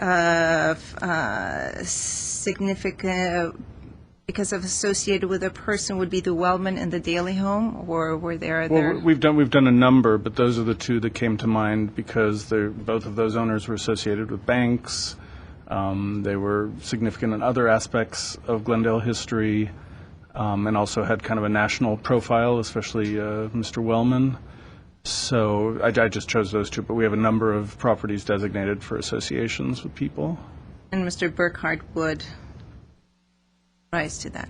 of associated with a person would be the Wellman and the Daly home, or were there other? Well, we've done a number, but those are the two that came to mind because both of those owners were associated with banks. They were significant in other aspects of Glendale history, and also had kind of a national profile, especially Mr. Wellman. So I just chose those two, but we have a number of properties designated for associations with people. And Mr. Burkhardt would rise to that.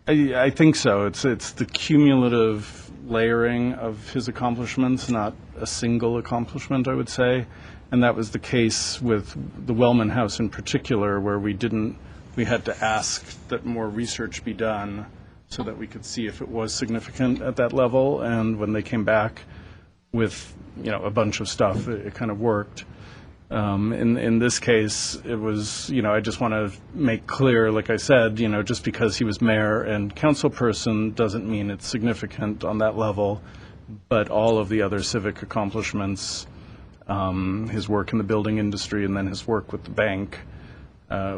I think so. It's the cumulative layering of his accomplishments, not a single accomplishment, I would say. And that was the case with the Wellman House in particular, where we had to ask that more research be done so that we could see if it was significant at that level. And when they came back with, a bunch of stuff, it kind of worked. In this case, it was, I just want to make clear, like I said, just because he was mayor and council person doesn't mean it's significant on that level, but all of the other civic accomplishments, his work in the building industry and then his work with the bank,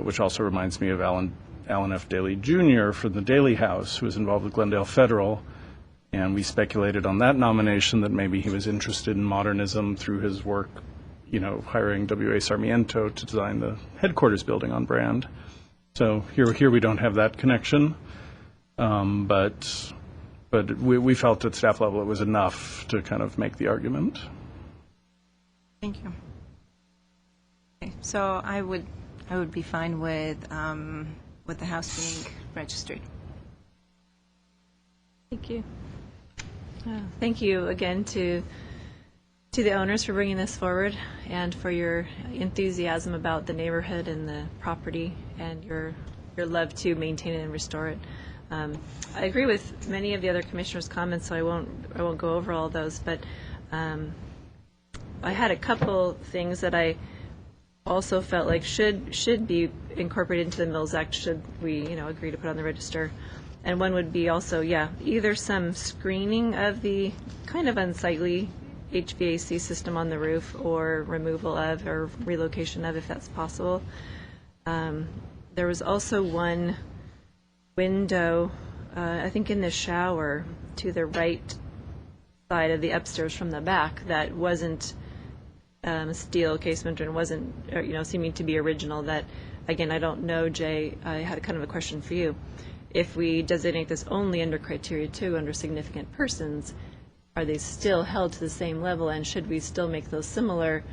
which also reminds me of Alan F. Daly Jr. from the Daly House, who was involved with Glendale Federal, and we speculated on that nomination that maybe he was interested in modernism through his work hiring W.A. Sarmiento to design the headquarters building on Brand. So here we don't have that connection, but we felt at staff level it was enough to kind of make the argument. Thank you. Okay, so I would be fine with the house being registered. Thank you. Thank you again to the owners for bringing this forward and for your enthusiasm about the neighborhood and the property and your love to maintain it and restore it. I agree with many of the other commissioners' comments, so I won't go over all those, but I had a couple things that I also felt like should be incorporated into the Mills Act should we agree to put on the register. And one would be also, either some screening of the kind of unsightly HVAC system on the roof, or removal of or relocation of, if that's possible. There was also one window, I think in the shower, to the right side of the upstairs from the back that wasn't steel casement and wasn't, seeming to be original. That, again, I don't know, Jay, I had kind of a question for you. If we designate this only under criteria 2, under significant persons, are they still held to the same level, and should we still make those similar,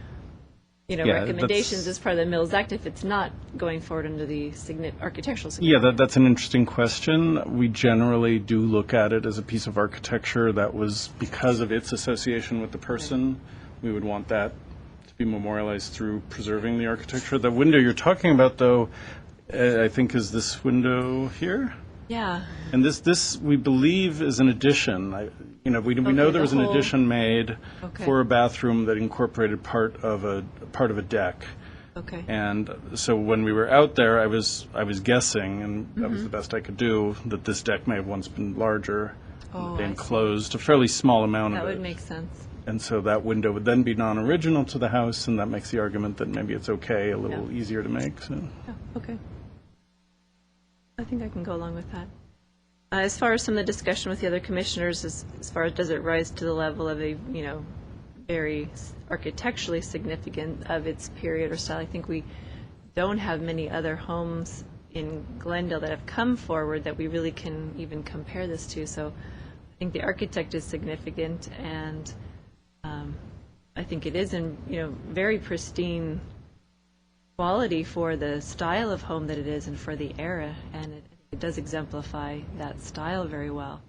recommendations as part of the Mills Act if it's not going forward under the architectural significance? Yeah, that's an interesting question. We generally do look at it as a piece of architecture that was, because of its association with the person, we would want that to be memorialized through preserving the architecture. The window you're talking about, though, I think is this window here. Yeah. And this we believe is an addition. We know there was an addition made for a bathroom that incorporated part of a deck. Okay. And so when we were out there, I was guessing, and that was the best I could do, that this deck may have once been larger. They enclosed a fairly small amount of it. That would make sense. And so that window would then be non-original to the house, and that makes the argument that maybe it's okay, a little easier to make. So. Yeah, okay. I think I can go along with that. As far as some of the discussion with the other commissioners, as far as does it rise to the level of a, very architecturally significant of its period or style, I think we don't have many other homes in Glendale that have come forward that we really can even compare this to. So I think the architect is significant, and I think it is in, very pristine quality for the style of home that it is and for the era, and it does exemplify that style very well.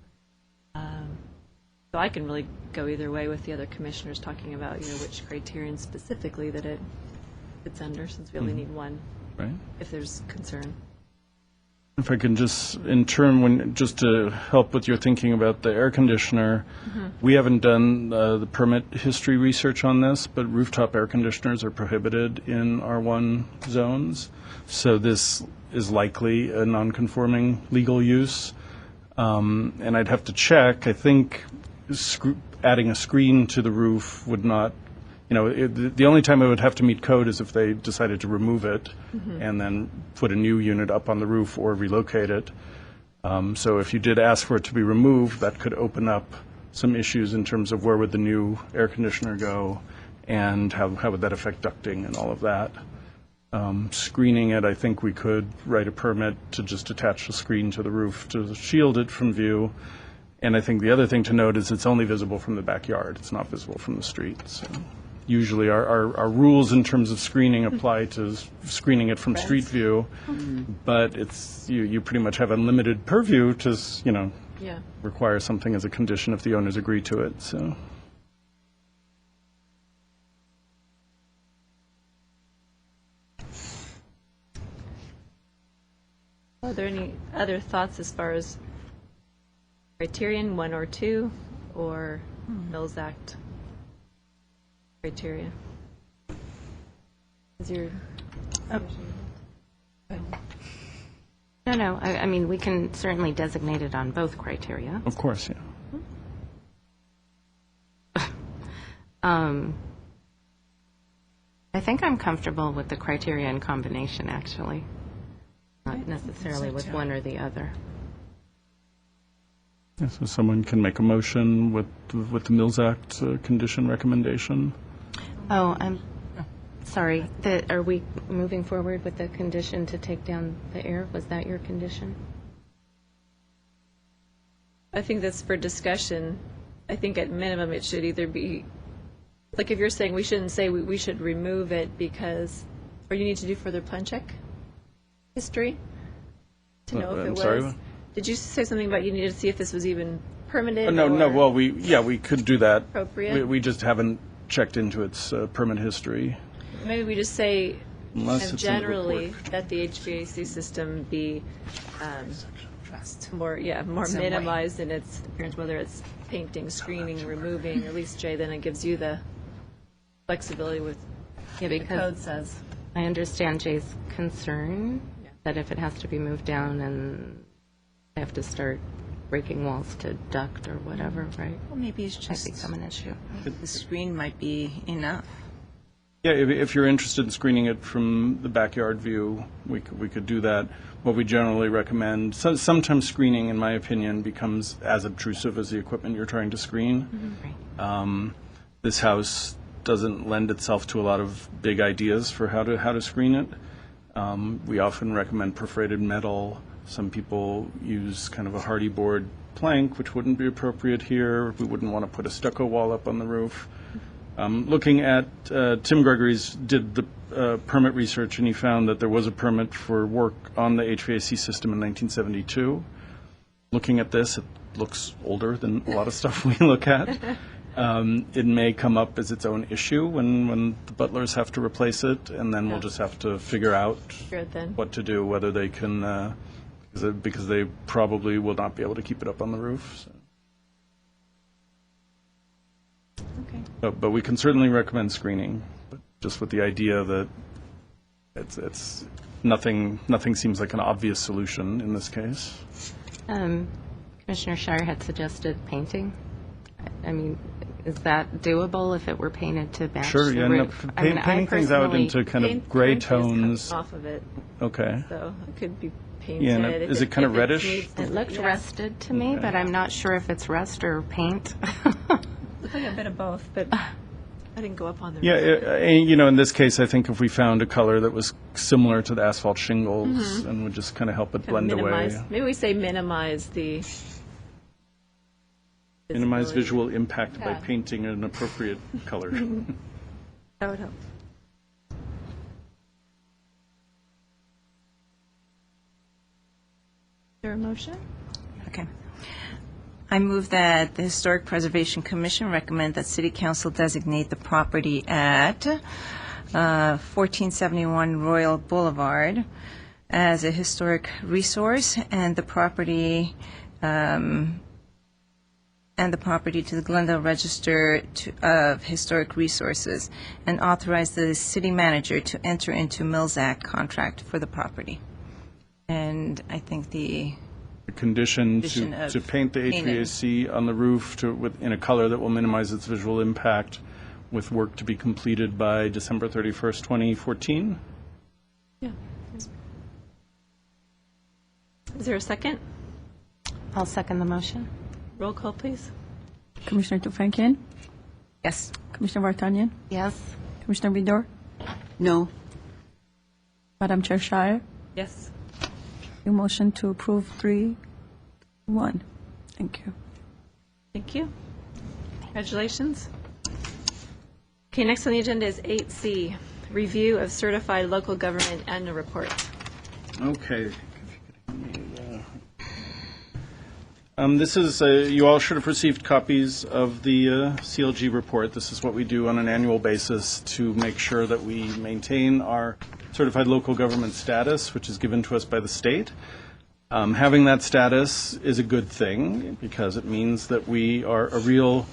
So I can really go either way with the other commissioners talking about which criterion specifically that it fits under, since we only need one, right? If there's concern. If I can just, in turn, just to help with your thinking about the air conditioner, we haven't done the permit history research on this, but rooftop air conditioners are prohibited in R1 zones. So this is likely a non-conforming legal use. And I'd have to check. I think adding a screen to the roof would not, the only time it would have to meet code is if they decided to remove it and then put a new unit up on the roof or relocate it. So if you did ask for it to be removed, that could open up some issues in terms of where would the new air conditioner go and how would that affect ducting and all of that. Screening it, I think we could write a permit to just attach a screen to the roof to shield it from view. And I think the other thing to note is it's only visible from the backyard. It's not visible from the street. So usually our rules in terms of screening apply to screening it from street view, but it's you pretty much have unlimited purview to, require something as a condition if the owners agree to it. So. Are there any other thoughts as far as criterion 1 or 2 or Mills Act criteria? Is your No, I mean, we can certainly designate it on both criteria. Of course, yeah. I think I'm comfortable with the criteria in combination, actually, not necessarily with one or the other. Yeah, so someone can make a motion with the Mills Act condition recommendation. Oh, I'm sorry. Are we moving forward with the condition to take down the air? Was that your condition? I think that's for discussion. I think at minimum it should either be, like if you're saying we shouldn't say we should remove it because, or you need to do further plan check history to know if it was. Sorry? Did you say something about you needed to see if this was even permitted? No. or Well, we could do that. Appropriate? We just haven't checked into its permit history. Maybe we just say Unless it's in the generally report. that the HVAC system be more minimized in its appearance, whether it's painting, screening, removing. At least, Jay, then it gives you the flexibility with what the code says. I understand Jay's concern that if it has to be moved down and they have to start breaking walls to duct or whatever, right? Well, maybe it's Might just become an issue. the screen might be enough. Yeah, if you're interested in screening it from the backyard view, we could do that. What we generally recommend, sometimes screening, in my opinion, becomes as obtrusive as the equipment you're trying to screen. This house doesn't lend itself to a lot of big ideas for how to screen it. We often recommend perforated metal. Some people use kind of a hardy board plank, which wouldn't be appropriate here. We wouldn't want to put a stucco wall up on the roof. Looking at, Tim Gregory's did the permit research, and he found that there was a permit for work on the HVAC system in 1972. Looking at this, it looks older than a lot of stuff we look at. It may come up as its own issue when the butlers have to replace it, and then we'll just have to figure out what to do, whether they can, because they probably will not be able to keep it up on the roof. So. Okay. But we can certainly recommend screening, but just with the idea that it's nothing seems like an obvious solution in this case. Commissioner Shire had suggested painting. I mean, is that doable if it were painted to match Sure, the yeah. roof? No, I mean, I painting things out personally- into kind of Paint gray currently is tones. coming off of it, Okay. so it could be painted. Yeah, and If is it kind of if reddish? needs- It looked rusted to me, but I'm not sure if it's rust or paint. Looks like a bit of both, but I didn't go up on the Yeah, roof. in this case, I think if we found a color that was similar to the asphalt shingles and would just kind of help it Kind of blend away. minimize. Maybe we say minimize the Minimize visibility. visual impact by Yeah. painting an appropriate color. That would help. Is there a motion? Okay. I move that the Historic Preservation Commission recommend that City Council designate the property at 1471 Royal Boulevard as a historic resource, and the property to the Glendale Register of Historic Resources, and authorize the city manager to enter into Mills Act contract for the property. And I think the The condition Condition of to paint the painting. HVAC on the roof in a color that will minimize its visual impact, with work to be completed by December 31st, 2014. Yeah. Is there a second? I'll second the motion. Roll call, please. Commissioner Tufenkian? yes. Commissioner Vartanian? Yes. Commissioner Vidor? No. Madam Chair Shire, Yes. your motion to approve 3-1. Thank you. Thank you. Congratulations. Okay, next on the agenda is 8C, review of certified local government annual report. Okay. This is, you all should have received copies of the CLG report. This is what we do on an annual basis to make sure that we maintain our certified local government status, which is given to us by the state. Having that status is a good thing because it means that we are a real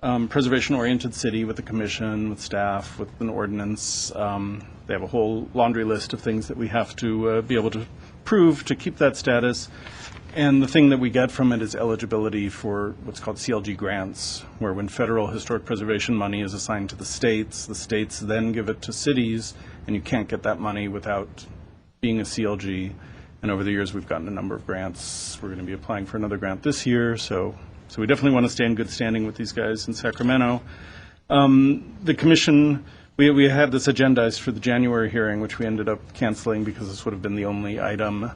preservation-oriented city with a commission, with staff, with an ordinance. They have a whole laundry list of things that we have to be able to prove to keep that status. And the thing that we get from it is eligibility for what's called CLG grants, where when federal historic preservation money is assigned to the states then give it to cities, and you can't get that money without being a CLG. And over the years, we've gotten a number of grants. We're going to be applying for another grant this year, so we definitely want to stay in good standing with these guys in Sacramento. The commission, we had this agendized for the January hearing, which we ended up canceling because this would have been the only item.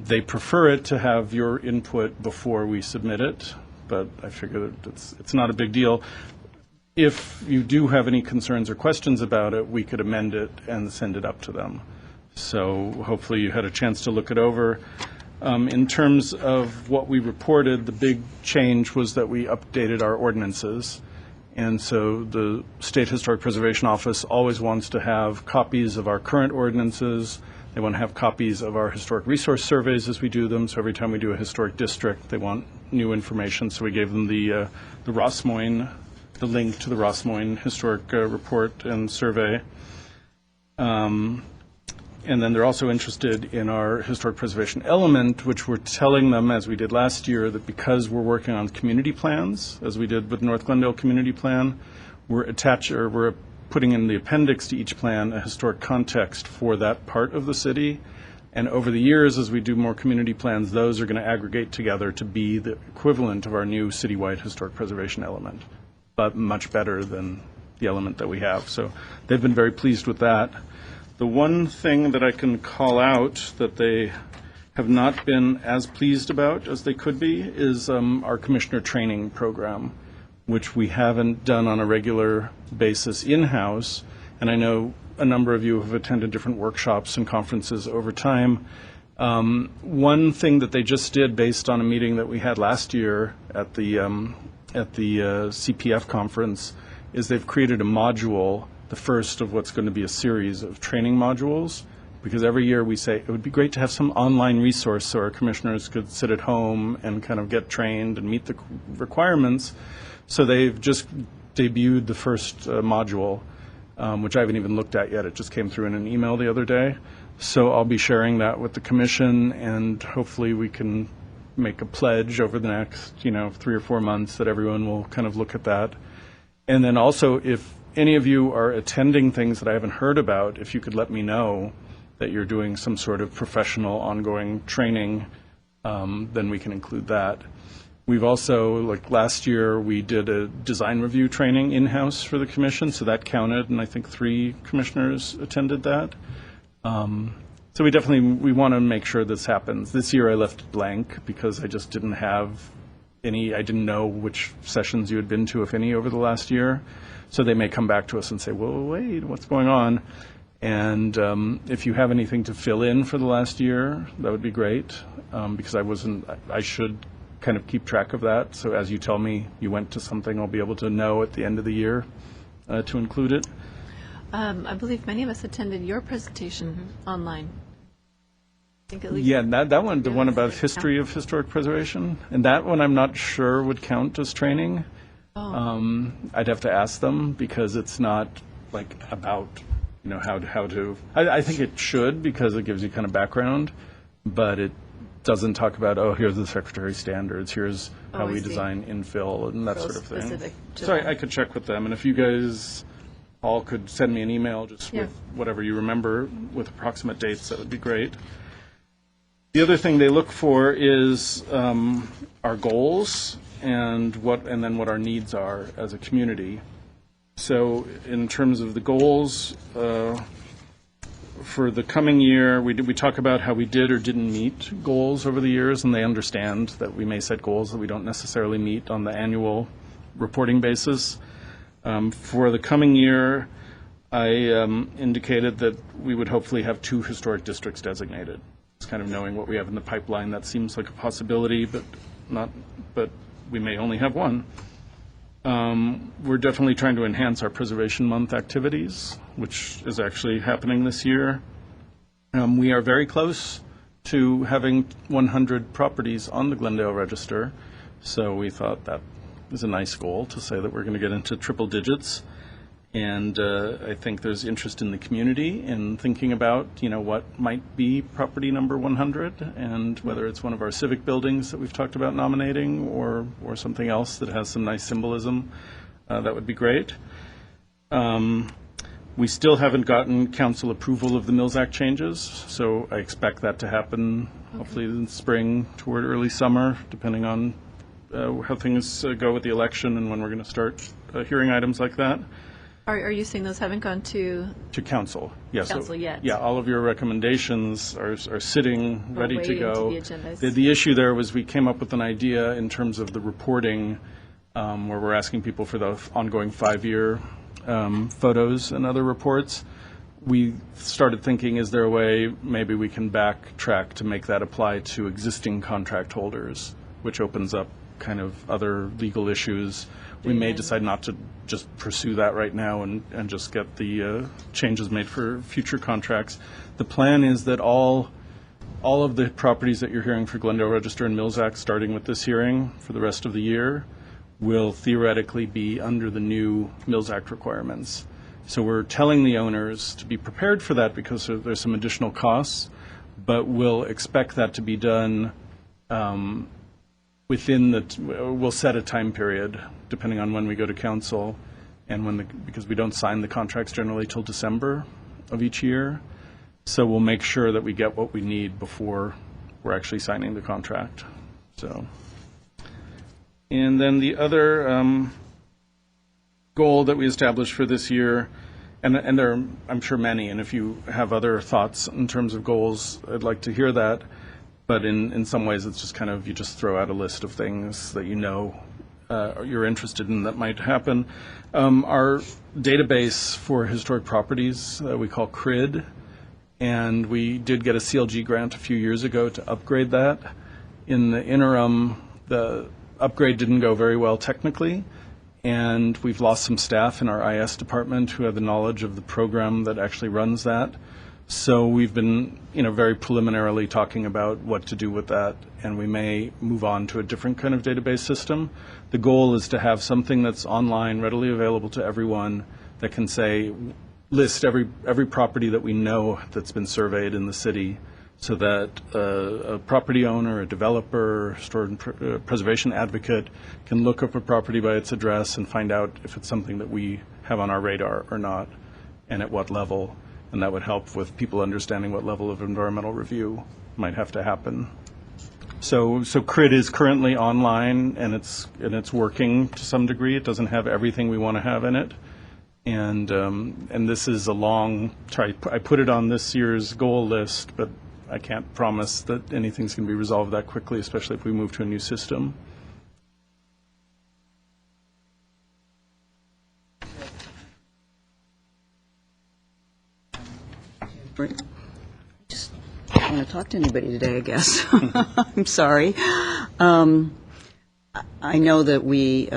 They prefer it to have your input before we submit it, but I figure that it's not a big deal. If you do have any concerns or questions about it, we could amend it and send it up to them. So hopefully you had a chance to look it over. In terms of what we reported, the big change was that we updated our ordinances. And so the State Historic Preservation Office always wants to have copies of our current ordinances. They want to have copies of our historic resource surveys as we do them. So every time we do a historic district, they want new information. So we gave them the Rossmoyne, the link to the Rossmoyne historic report and survey. And then they're also interested in our historic preservation element, which we're telling them, as we did last year, that because we're working on community plans, as we did with North Glendale Community Plan, we're putting in the appendix to each plan a historic context for that part of the city. And over the years, as we do more community plans, those are going to aggregate together to be the equivalent of our new citywide historic preservation element, but much better than the element that we have. So they've been very pleased with that. The one thing that I can call out that they have not been as pleased about as they could be is our commissioner training program, which we haven't done on a regular basis in-house. And I know a number of you have attended different workshops and conferences over time. One thing that they just did based on a meeting that we had last year at the CPF conference is they've created a module, the first of what's going to be a series of training modules, because every year we say it would be great to have some online resource so our commissioners could sit at home and kind of get trained and meet the requirements. So they've just debuted the first module, which I haven't even looked at yet. It just came through in an email the other day. So I'll be sharing that with the commission, and hopefully we can make a pledge over the next 3 or 4 months that everyone will kind of look at that. And then also, if any of you are attending things that I haven't heard about, if you could let me know that you're doing some sort of professional ongoing training, then we can include that. We've also, like last year, we did a design review training in-house for the commission, so that counted, and I think 3 commissioners attended that. So we want to make sure this happens. This year I left it blank because I just didn't have any, I didn't know which sessions you had been to, if any, over the last year. So they may come back to us and say, well, wait, what's going on? And if you have anything to fill in for the last year, that would be great, because I should kind of keep track of that. So as you tell me you went to something, I'll be able to know at the end of the year to include it. I believe many of us attended your presentation online. I think at least. Yeah, that one, the one about history of historic preservation, and that one I'm not sure would count as training. Oh. I'd have to ask them because it's not like about how to. I think it should because it gives you kind of background, but it doesn't talk about here's the Secretary standards, here's how we design infill and that sort of thing. So I could check with them, and if you guys all could send me an email just with whatever you remember with approximate dates, that would be great. The other thing they look for is our goals and then what our needs are as a community. So in terms of the goals, for the coming year, we talk about how we did or didn't meet goals over the years, and they understand that we may set goals that we don't necessarily meet on the annual reporting basis. For the coming year, I indicated that we would hopefully have 2 historic districts designated. It's kind of knowing what we have in the pipeline. That seems like a possibility, but we may only have 1. We're definitely trying to enhance our Preservation Month activities, which is actually happening this year. We are very close to having 100 properties on the Glendale Register, so we thought that was a nice goal to say that we're going to get into triple digits. And I think there's interest in the community in thinking about, what might be property number 100, and whether it's one of our civic buildings that we've talked about nominating, or something else that has some nice symbolism. That would be great. We still haven't gotten council approval of the Mills Act changes, so I expect that to happen hopefully in spring toward early summer, depending on how things go with the election and when we're going to start hearing items like that. Are you saying those haven't gone to council? Yes. council yet? Yeah, all of your recommendations are sitting ready to go. Waiting to be agendized. The issue there was we came up with an idea in terms of the reporting, where we're asking people for the ongoing 5-year photos and other reports. We started thinking, is there a way maybe we can backtrack to make that apply to existing contract holders, which opens up kind of other legal issues. We may decide not to just pursue that right now and just get the changes made for future contracts. The plan is that all of the properties that you're hearing for Glendale Register and Mills Act, starting with this hearing for the rest of the year, will theoretically be under the new Mills Act requirements. So we're telling the owners to be prepared for that because there's some additional costs, but we'll expect that to be done we'll set a time period depending on when we go to council and because we don't sign the contracts generally till December of each year. So we'll make sure that we get what we need before we're actually signing the contract. So, and then the other goal that we established for this year, and there are, I'm sure, many, and if you have other thoughts in terms of goals, I'd like to hear that. But in some ways, it's just kind of, you just throw out a list of things that you're interested in that might happen. Our database for historic properties, we call CRID, and we did get a CLG grant a few years ago to upgrade that. In the interim, the upgrade didn't go very well technically, and we've lost some staff in our IS department who have the knowledge of the program that actually runs that. So we've been, very preliminarily talking about what to do with that, and we may move on to a different kind of database system. The goal is to have something that's online, readily available to everyone, that can list every property that we know that's been surveyed in the city, so that a property owner, a developer, preservation advocate can look up a property by its address and find out if it's something that we have on our radar or not, and at what level. And that would help with people understanding what level of environmental review might have to happen. So CRID is currently online, and it's working to some degree. It doesn't have everything we want to have in it, and this is I put it on this year's goal list, but I can't promise that anything's going to be resolved that quickly, especially if we move to a new system. Just don't want to talk to anybody today, I guess. I'm sorry. I know that we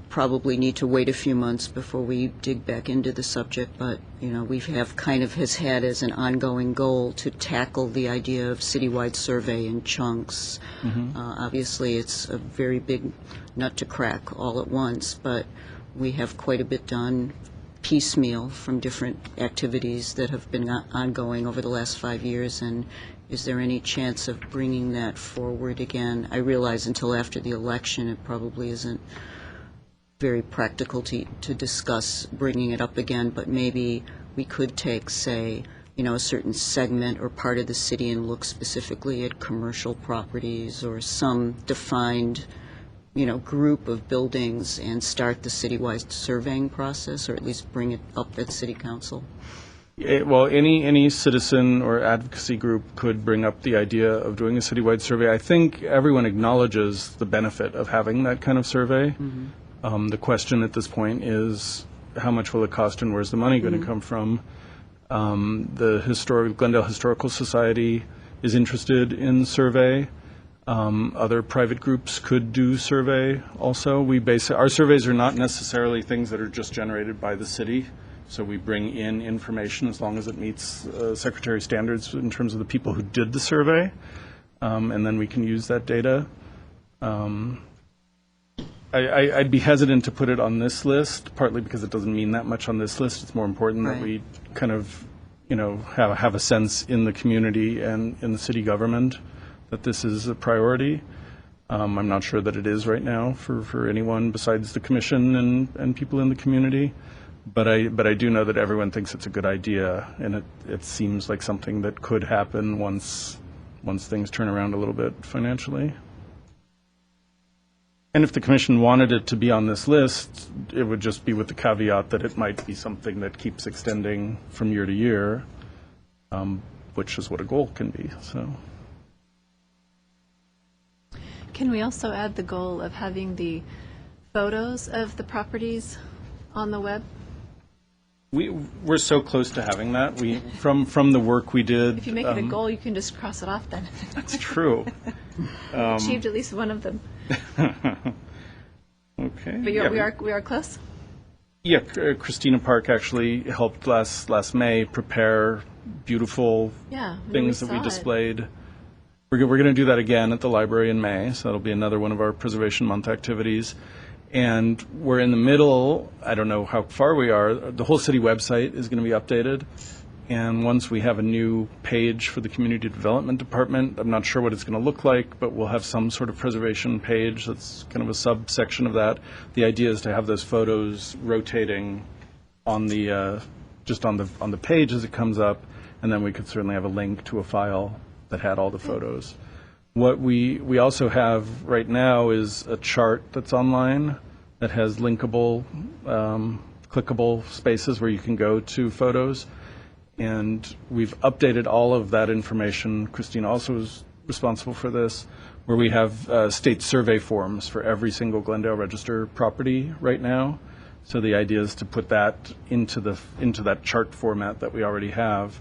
probably need to wait a few months before we dig back into the subject, but, we have has had as an ongoing goal to tackle the idea of citywide survey in chunks. Mm-hmm. Obviously, it's a very big nut to crack all at once, but we have quite a bit done piecemeal from different activities that have been ongoing over the last 5 years, and is there any chance of bringing that forward again? I realize until after the election it probably isn't very practical to discuss bringing it up again, but maybe we could take, say, a certain segment or part of the city and look specifically at commercial properties or some defined group of buildings and start the citywide surveying process, or at least bring it up at City Council. Well, any citizen or advocacy group could bring up the idea of doing a citywide survey. I think everyone acknowledges the benefit of having that kind of survey. The question at this point is, how much will it cost and where's the money going to come from? The Glendale Historical Society is interested in survey. Other private groups could do survey also. Our surveys are not necessarily things that are just generated by the city. So we bring in information as long as it meets Secretary standards in terms of the people who did the survey, and then we can use that data. I'd be hesitant to put it on this list, partly because it doesn't mean that much on this list. It's more important that we kind of, have a sense in the community and in the city government that this is a priority. I'm not sure that it is right now for anyone besides the commission and people in the community. But I do know that everyone thinks it's a good idea, and it seems like something that could happen once things turn around a little bit financially. And if the commission wanted it to be on this list, it would just be with the caveat that it might be something that keeps extending from year to year, which is what a goal can be. So, Can we also add the goal of having the photos of the properties on the web? We're so close to having that. From the work we did. If you make it a goal, you can just cross it off then. That's true. Achieved at least one of them. Okay. But we are close? Yeah, Christina Park actually helped last May prepare beautiful things that we displayed. We're going to do that again at the library in May, so that'll be another one of our Preservation Month activities. And we're in the middle, I don't know how far we are, the whole city website is going to be updated. And once we have a new page for the Community Development Department, I'm not sure what it's going to look like, but we'll have some sort of preservation page that's kind of a subsection of that. The idea is to have those photos rotating on the just on the page as it comes up, and then we could certainly have a link to a file that had all the photos. What we also have right now is a chart that's online that has linkable, clickable spaces where you can go to photos. And we've updated all of that information. Christine also is responsible for this, where we have state survey forms for every single Glendale Register property right now. So the idea is to put that into that chart format that we already have.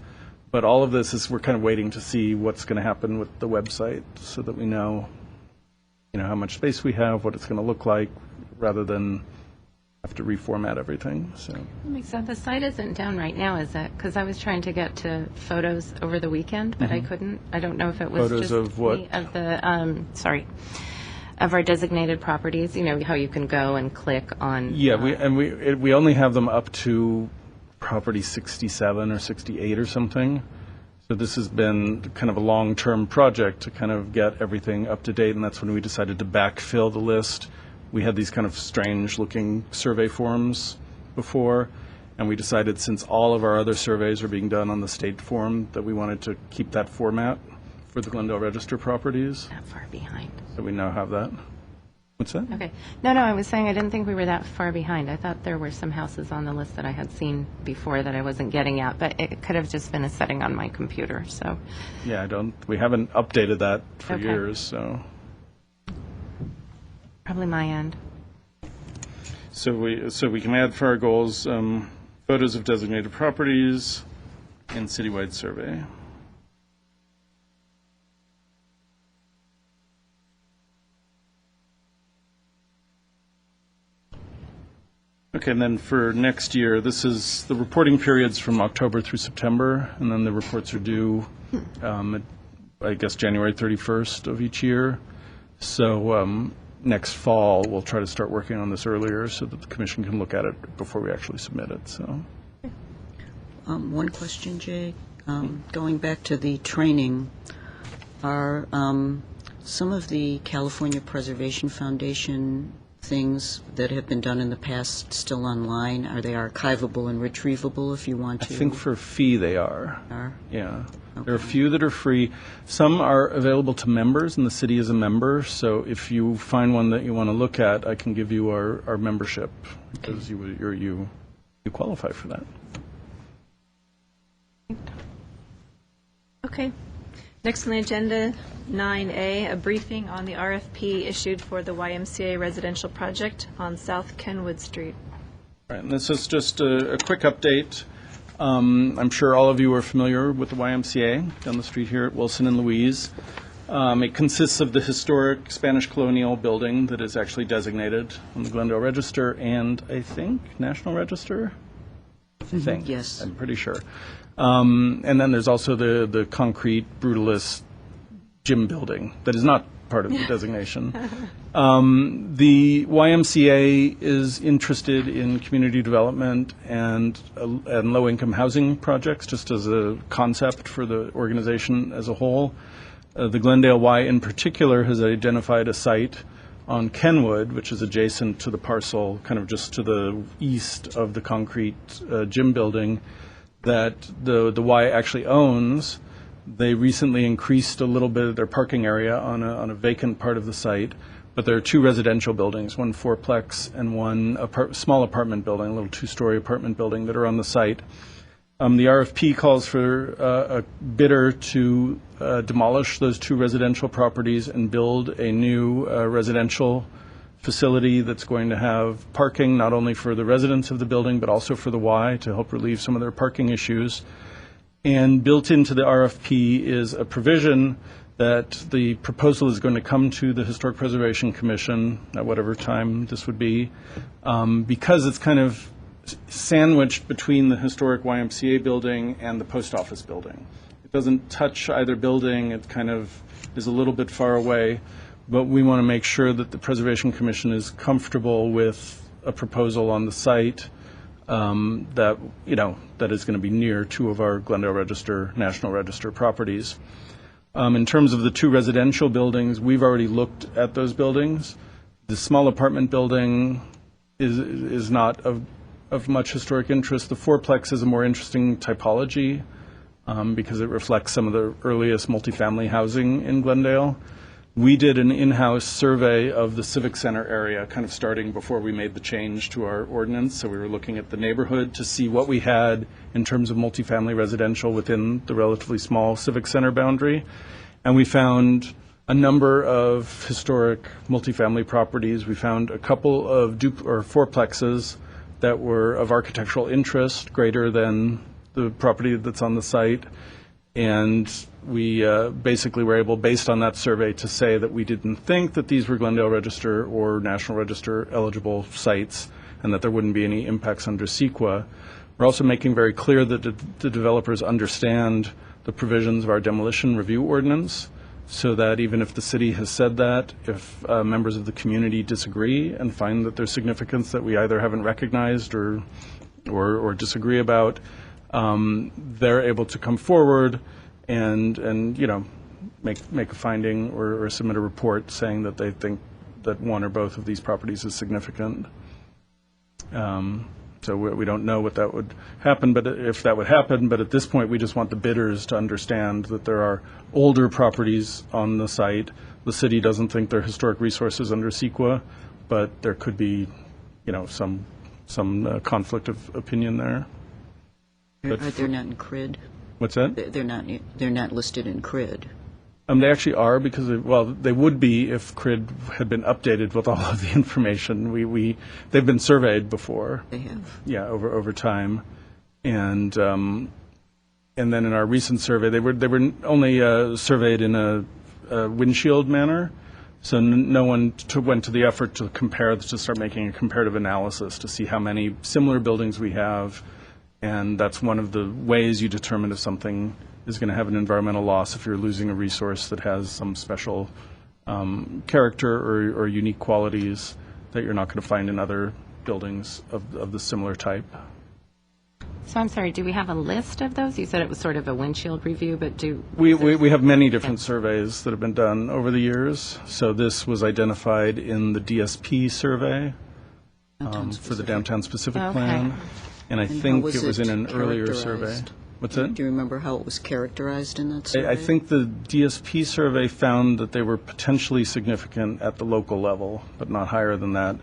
But all of this is, we're kind of waiting to see what's going to happen with the website so that we know, how much space we have, what it's going to look like, rather than have to reformat everything. So That makes sense. The site isn't down right now, is it? Because I was trying to get to photos over the weekend, but I couldn't. I don't know if it was Photos just of what? me, of the of our designated properties. How you can go and click on. yeah, we only have them up to property 67 or 68 or something. So this has been kind of a long-term project to kind of get everything up to date, and that's when we decided to backfill the list. We had these kind of strange-looking survey forms before, and we decided, since all of our other surveys are being done on the state form, that we wanted to keep that format for the Glendale Register properties. That far behind. So we now have that. What's that? Okay. No, I was saying I didn't think we were that far behind. I thought there were some houses on the list that I had seen before that I wasn't getting at, but it could have just been a setting on my computer. So. Yeah, we haven't updated that for Okay. years, so. Probably my end. So we can add for our goals photos of designated properties and citywide survey. Okay, and then for next year, this is the reporting periods from October through September, and then the reports are due, I guess, January 31st of each year. So next fall, we'll try to start working on this earlier so that the commission can look at it before we actually submit it. So, One question, Jay. Going back to the training, are some of the California Preservation Foundation things that have been done in the past still online? Are they archivable and retrievable if you want to? I think for a fee they are. Are? Yeah. Okay. There are a few that are free. Some are available to members, and the city is a member. So if you find one that you want to look at, I can give you our membership, because you qualify for that. Okay. Next on the agenda, 9A, a briefing on the RFP issued for the YMCA residential project on South Kenwood Street. Right, and this is just a quick update. I'm sure all of you are familiar with the YMCA down the street here at Wilson and Louise. It consists of the historic Spanish colonial building that is actually designated on the Glendale Register and, I think, National Register? I think. Yes. I'm pretty sure. And then there's also the concrete brutalist gym building that is not part of the designation. The YMCA is interested in community development and low-income housing projects, just as a concept for the organization as a whole. The Glendale Y in particular has identified a site on Kenwood, which is adjacent to the parcel, kind of just to the east of the concrete gym building, that the Y actually owns. They recently increased a little bit of their parking area on a vacant part of the site, but there are two residential buildings, one fourplex and one small apartment building, a little two-story apartment building that are on the site. The RFP calls for a bidder to demolish those two residential properties and build a new residential facility that's going to have parking not only for the residents of the building but also for the Y to help relieve some of their parking issues. And built into the RFP is a provision that the proposal is going to come to the Historic Preservation Commission at whatever time this would be, because it's kind of sandwiched between the historic YMCA building and the post office building. It doesn't touch either building. It kind of is a little bit far away, but we want to make sure that the Preservation Commission is comfortable with a proposal on the site that is going to be near two of our Glendale Register, National Register properties. In terms of the two residential buildings, we've already looked at those buildings. The small apartment building is not of much historic interest. The fourplex is a more interesting typology because it reflects some of the earliest multifamily housing in Glendale. We did an in-house survey of the Civic Center area, kind of starting before we made the change to our ordinance. So we were looking at the neighborhood to see what we had in terms of multifamily residential within the relatively small Civic Center boundary. And we found a number of historic multifamily properties. We found a couple of fourplexes that were of architectural interest, greater than the property that's on the site. And we basically were able, based on that survey, to say that we didn't think that these were Glendale Register or National Register eligible sites and that there wouldn't be any impacts under CEQA. We're also making very clear that the developers understand the provisions of our demolition review ordinance, so that even if the city has said that, if members of the community disagree and find that there's significance that we either haven't recognized or disagree about, they're able to come forward and make a finding or submit a report saying that they think that one or both of these properties is significant. So we don't know what that would happen, but if that would happen. But at this point, we just want the bidders to understand that there are older properties on the site. The city doesn't think they're historic resources under CEQA, but there could be, some conflict of opinion there. They're not in CRID. What's that? They're not listed in CRID. They actually are because, they would be if CRID had been updated with all of the information. They've been surveyed before. They have. Yeah, over time, and then in our recent survey, they were only surveyed in a windshield manner, so no one went to the effort to start making a comparative analysis to see how many similar buildings we have, and that's one of the ways you determine if something is going to have an environmental loss, if you're losing a resource that has some special character or unique qualities that you're not going to find in other buildings of the similar type. So I'm sorry, do we have a list of those? You said it was sort of a windshield review, but we have many different surveys that have been done over the years. So this was identified in the DSP survey for the downtown specific plan, and I think it was in an earlier survey. What's that? Do you remember how it was characterized in that survey? I think the DSP survey found that they were potentially significant at the local level, but not higher than that.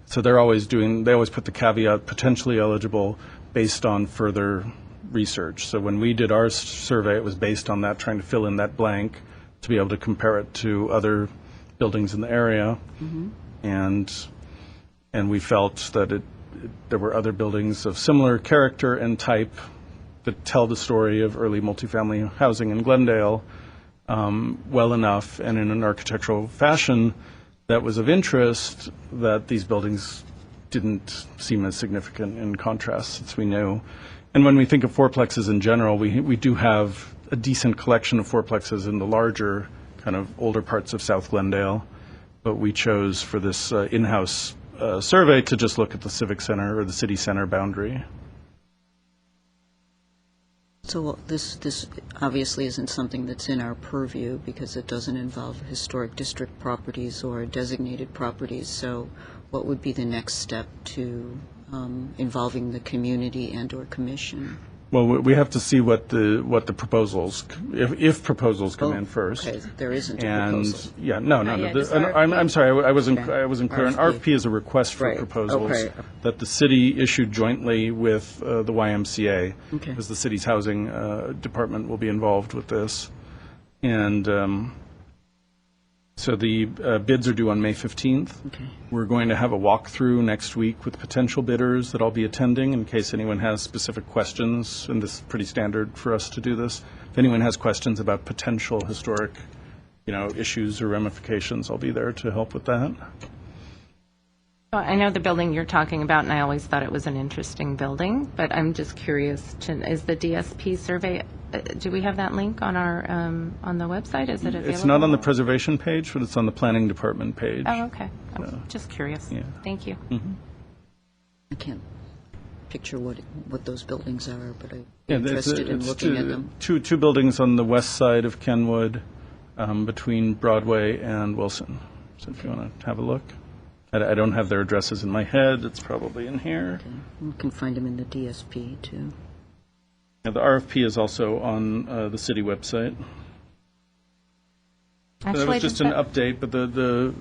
So they always put the caveat potentially eligible based on further research. So when we did our survey, it was based on that, trying to fill in that blank to be able to compare it to other buildings in the area. And we felt that there were other buildings of similar character and type that tell the story of early multifamily housing in Glendale well enough and in an architectural fashion that was of interest, that these buildings didn't seem as significant in contrast, as we knew. And when we think of fourplexes in general, we do have a decent collection of fourplexes in the larger, kind of older parts of South Glendale, but we chose for this in-house survey to just look at the Civic Center or the City Center boundary. So this obviously isn't something that's in our purview because it doesn't involve historic district properties or designated properties. So what would be the next step to involving the community and/or commission? Well, we have to see what the proposals, if proposals come in first. Okay, there isn't a and proposal. Yeah, no. I'm sorry, I wasn't clear. An RFP is a request for proposals that the city issued jointly with the YMCA, because the city's housing department will be involved with this, and so the bids are due on May 15th. We're going to have a walkthrough next week with potential bidders that I'll be attending in case anyone has specific questions, and this is pretty standard for us to do this. If anyone has questions about potential historic, issues or ramifications, I'll be there to help with that. Well, I know the building you're talking about, and I always thought it was an interesting building, but I'm just curious, is the DSP survey, do we have that link on our on the website? Is it available? It's not on the preservation page, but it's on the planning department page. Oh, okay. I'm just curious. Yeah. Thank you. I can't picture what those buildings are, but I'm interested in looking at them. Two buildings on the west side of Kenwood, between Broadway and Wilson. So if you want to have a look. I don't have their addresses in my head. It's probably in here. Okay. We can find them in the DSP, too. Yeah, the RFP is also on the city website. Actually, that was just an update, but the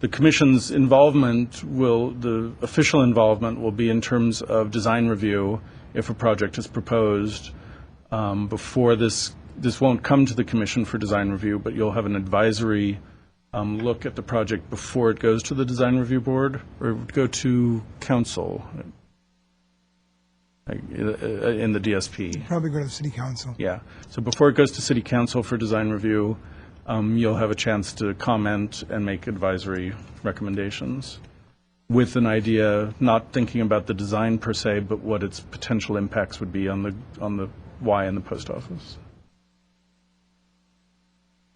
commission's involvement the official involvement will be in terms of design review if a project is proposed. Before this won't come to the commission for design review, but you'll have an advisory look at the project before it goes to the design review board, or it would go to council in the DSP. Probably go to the city council. Yeah. So before it goes to city council for design review, you'll have a chance to comment and make advisory recommendations with an idea, not thinking about the design per se, but what its potential impacts would be on the Y and the post office.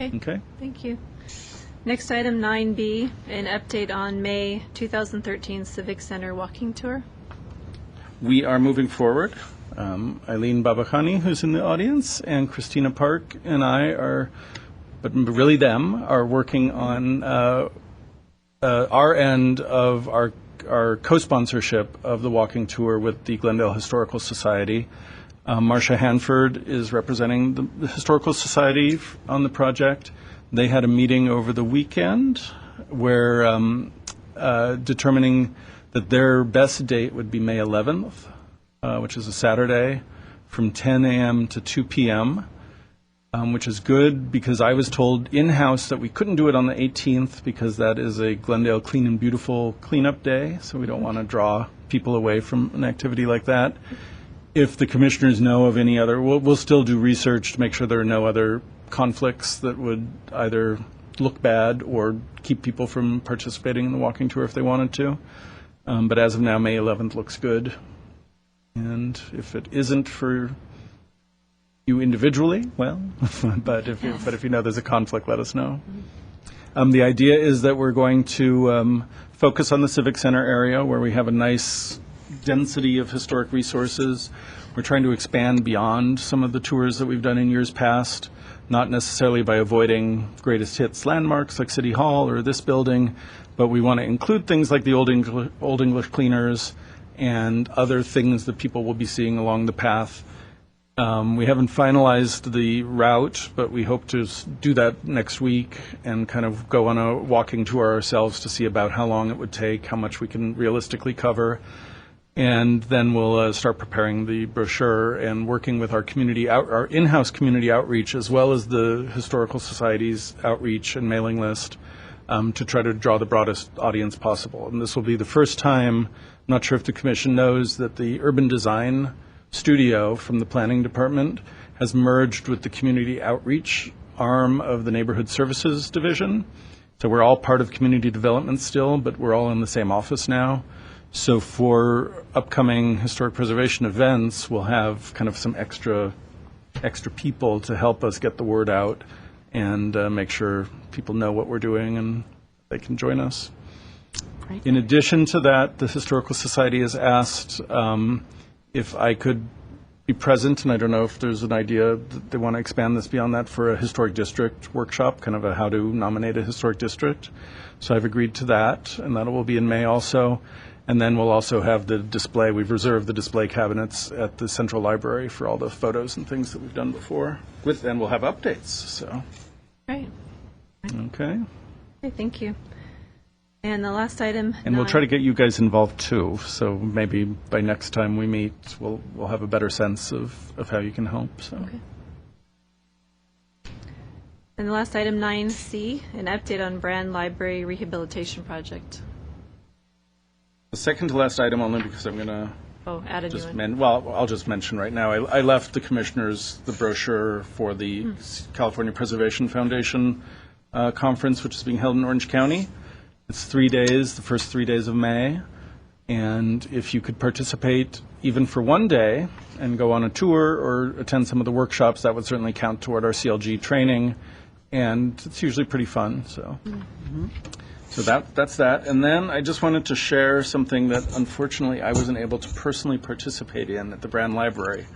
Okay. Thank you. Next item, 9B, an update on May 2013 Civic Center walking tour. We are moving forward. Eileen Babakhani, who's in the audience, and Christina Park and I are, but really them, are working on our end of our co-sponsorship of the walking tour with the Glendale Historical Society. Marcia Hanford is representing the Historical Society on the project. They had a meeting over the weekend where determining that their best date would be May 11th, which is a Saturday, from 10 a.m. to 2 p.m., which is good because I was told in-house that we couldn't do it on the 18th because that is a Glendale Clean and Beautiful cleanup day, so we don't want to draw people away from an activity like that. If the commissioners know of any other, we'll still do research to make sure there are no other conflicts that would either look bad or keep people from participating in the walking tour if they wanted to. But as of now, May 11th looks good. And if it isn't for you individually, well, but if you know there's a conflict, let us know. The idea is that we're going to focus on the Civic Center area where we have a nice density of historic resources. We're trying to expand beyond some of the tours that we've done in years past, not necessarily by avoiding greatest hits landmarks like City Hall or this building, but we want to include things like the Old English cleaners and other things that people will be seeing along the path. We haven't finalized the route, but we hope to do that next week and kind of go on a walking tour ourselves to see about how long it would take, how much we can realistically cover. And then we'll start preparing the brochure and working with our our in-house community outreach, as well as the Historical Society's outreach and mailing list, to try to draw the broadest audience possible. And this will be the first time, I'm not sure if the Commission knows, that the Urban Design Studio from the Planning Department has merged with the community outreach arm of the Neighborhood Services Division. So we're all part of community development still, but we're all in the same office now. So for upcoming historic preservation events, we'll have kind of some extra people to help us get the word out and make sure people know what we're doing and they can join us. Great. In addition to that, the Historical Society has asked if I could be present, and I don't know if there's an idea that they want to expand this beyond that, for a historic district workshop, kind of a how to nominate a historic district. So I've agreed to that, and that will be in May also. And then we'll also have the display. We've reserved the display cabinets at the Central Library for all the photos and things that we've done before. And we'll have updates. So. Great. Okay. Okay, thank you. And the last item. And we'll try to get you guys involved too. So maybe by next time we meet, we'll have a better sense of how you can help. So. Okay. And the last item, 9C, an update on Brand Library Rehabilitation Project. The second to last item, only because I'm going to add a new one. I'll just mention right now, I left the commissioners the brochure for the California Preservation Foundation conference, which is being held in Orange County. It's 3 days, the first 3 days of May. And if you could participate even for one day and go on a tour or attend some of the workshops, that would certainly count toward our CLG training. And it's usually pretty fun. So that's that. And then I just wanted to share something that unfortunately I wasn't able to personally participate in at the Brand Library.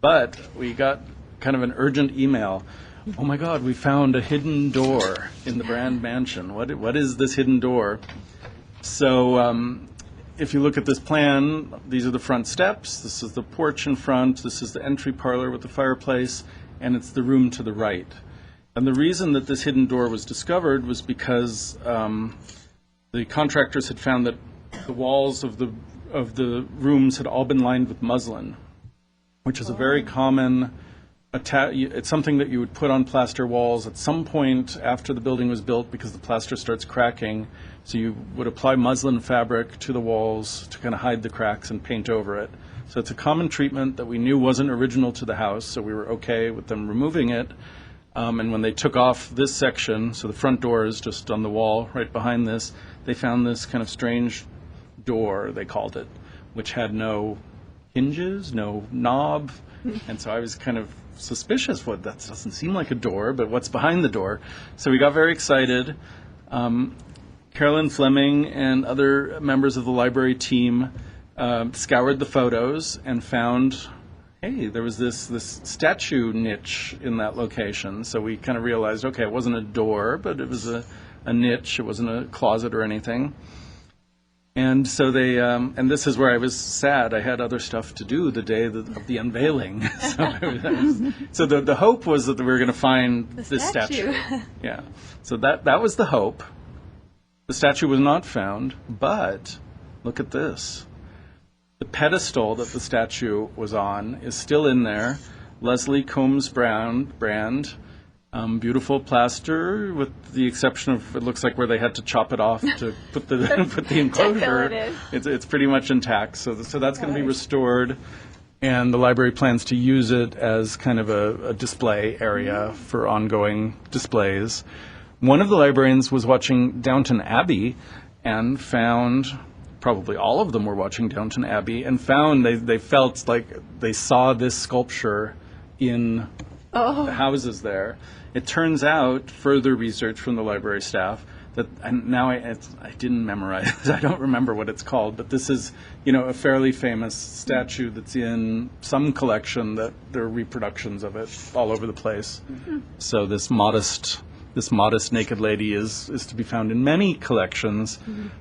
But we got kind of an urgent email. Oh my God, we found a hidden door in the Brand Mansion. What is this hidden door? So if you look at this plan, these are the front steps. This is the porch in front. This is the entry parlor with the fireplace. And it's the room to the right. And the reason that this hidden door was discovered was because the contractors had found that the walls of the rooms had all been lined with muslin, which is a very common it's something that you would put on plaster walls at some point after the building was built because the plaster starts cracking. So you would apply muslin fabric to the walls to kind of hide the cracks and paint over it. So it's a common treatment that we knew wasn't original to the house, so we were okay with them removing it. And when they took off this section, so the front door is just on the wall right behind this, they found this kind of strange door, they called it, which had no hinges, no knob. And so I was kind of suspicious. That doesn't seem like a door, but what's behind the door? So we got very excited. Carolyn Fleming and other members of the library team scoured the photos and found, hey, there was this statue niche in that location. So we kind of realized, okay, it wasn't a door, but it was a niche. It wasn't a closet or anything. And so they, and this is where I was sad. I had other stuff to do the day of the unveiling. So the hope was that we were going to find this statue. Yeah. So that was the hope. The statue was not found, but look at this. The pedestal that the statue was on is still in there. Leslie Combs brand, beautiful plaster, with the exception of it looks like where they had to chop it off to put the enclosure. It's pretty much intact. So that's going to be restored, and the library plans to use it as kind of a display area for ongoing displays. One of the librarians was watching Downton Abbey and found, probably all of them were watching Downton Abbey, and found they felt like they saw this sculpture in the houses there. It turns out, further research from the library staff, that now I didn't memorize, I don't remember what it's called, but this is, a fairly famous statue that's in some collection that there are reproductions of it all over the place. Mm-hmm. So this modest naked lady is to be found in many collections,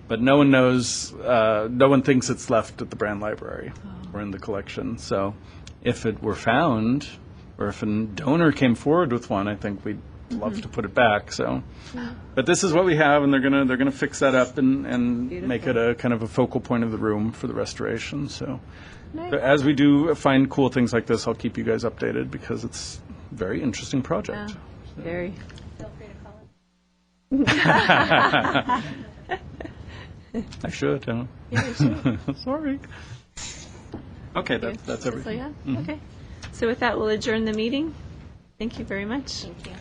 but no one knows, no one thinks it's left at the Brand Library or in the collection. So if it were found, or if a donor came forward with one, I think we'd love to put it back. So, but this is what we have, and they're gonna fix that up and make it a kind of a focal point of the room for the restoration. So, but as we do find cool things like this, I'll keep you guys updated because it's a very interesting project. Very. I should. Yeah, you should. Sorry. Okay, that's everything. So, yeah. Okay. So with that, we'll adjourn the meeting. Thank you very much. Thank you.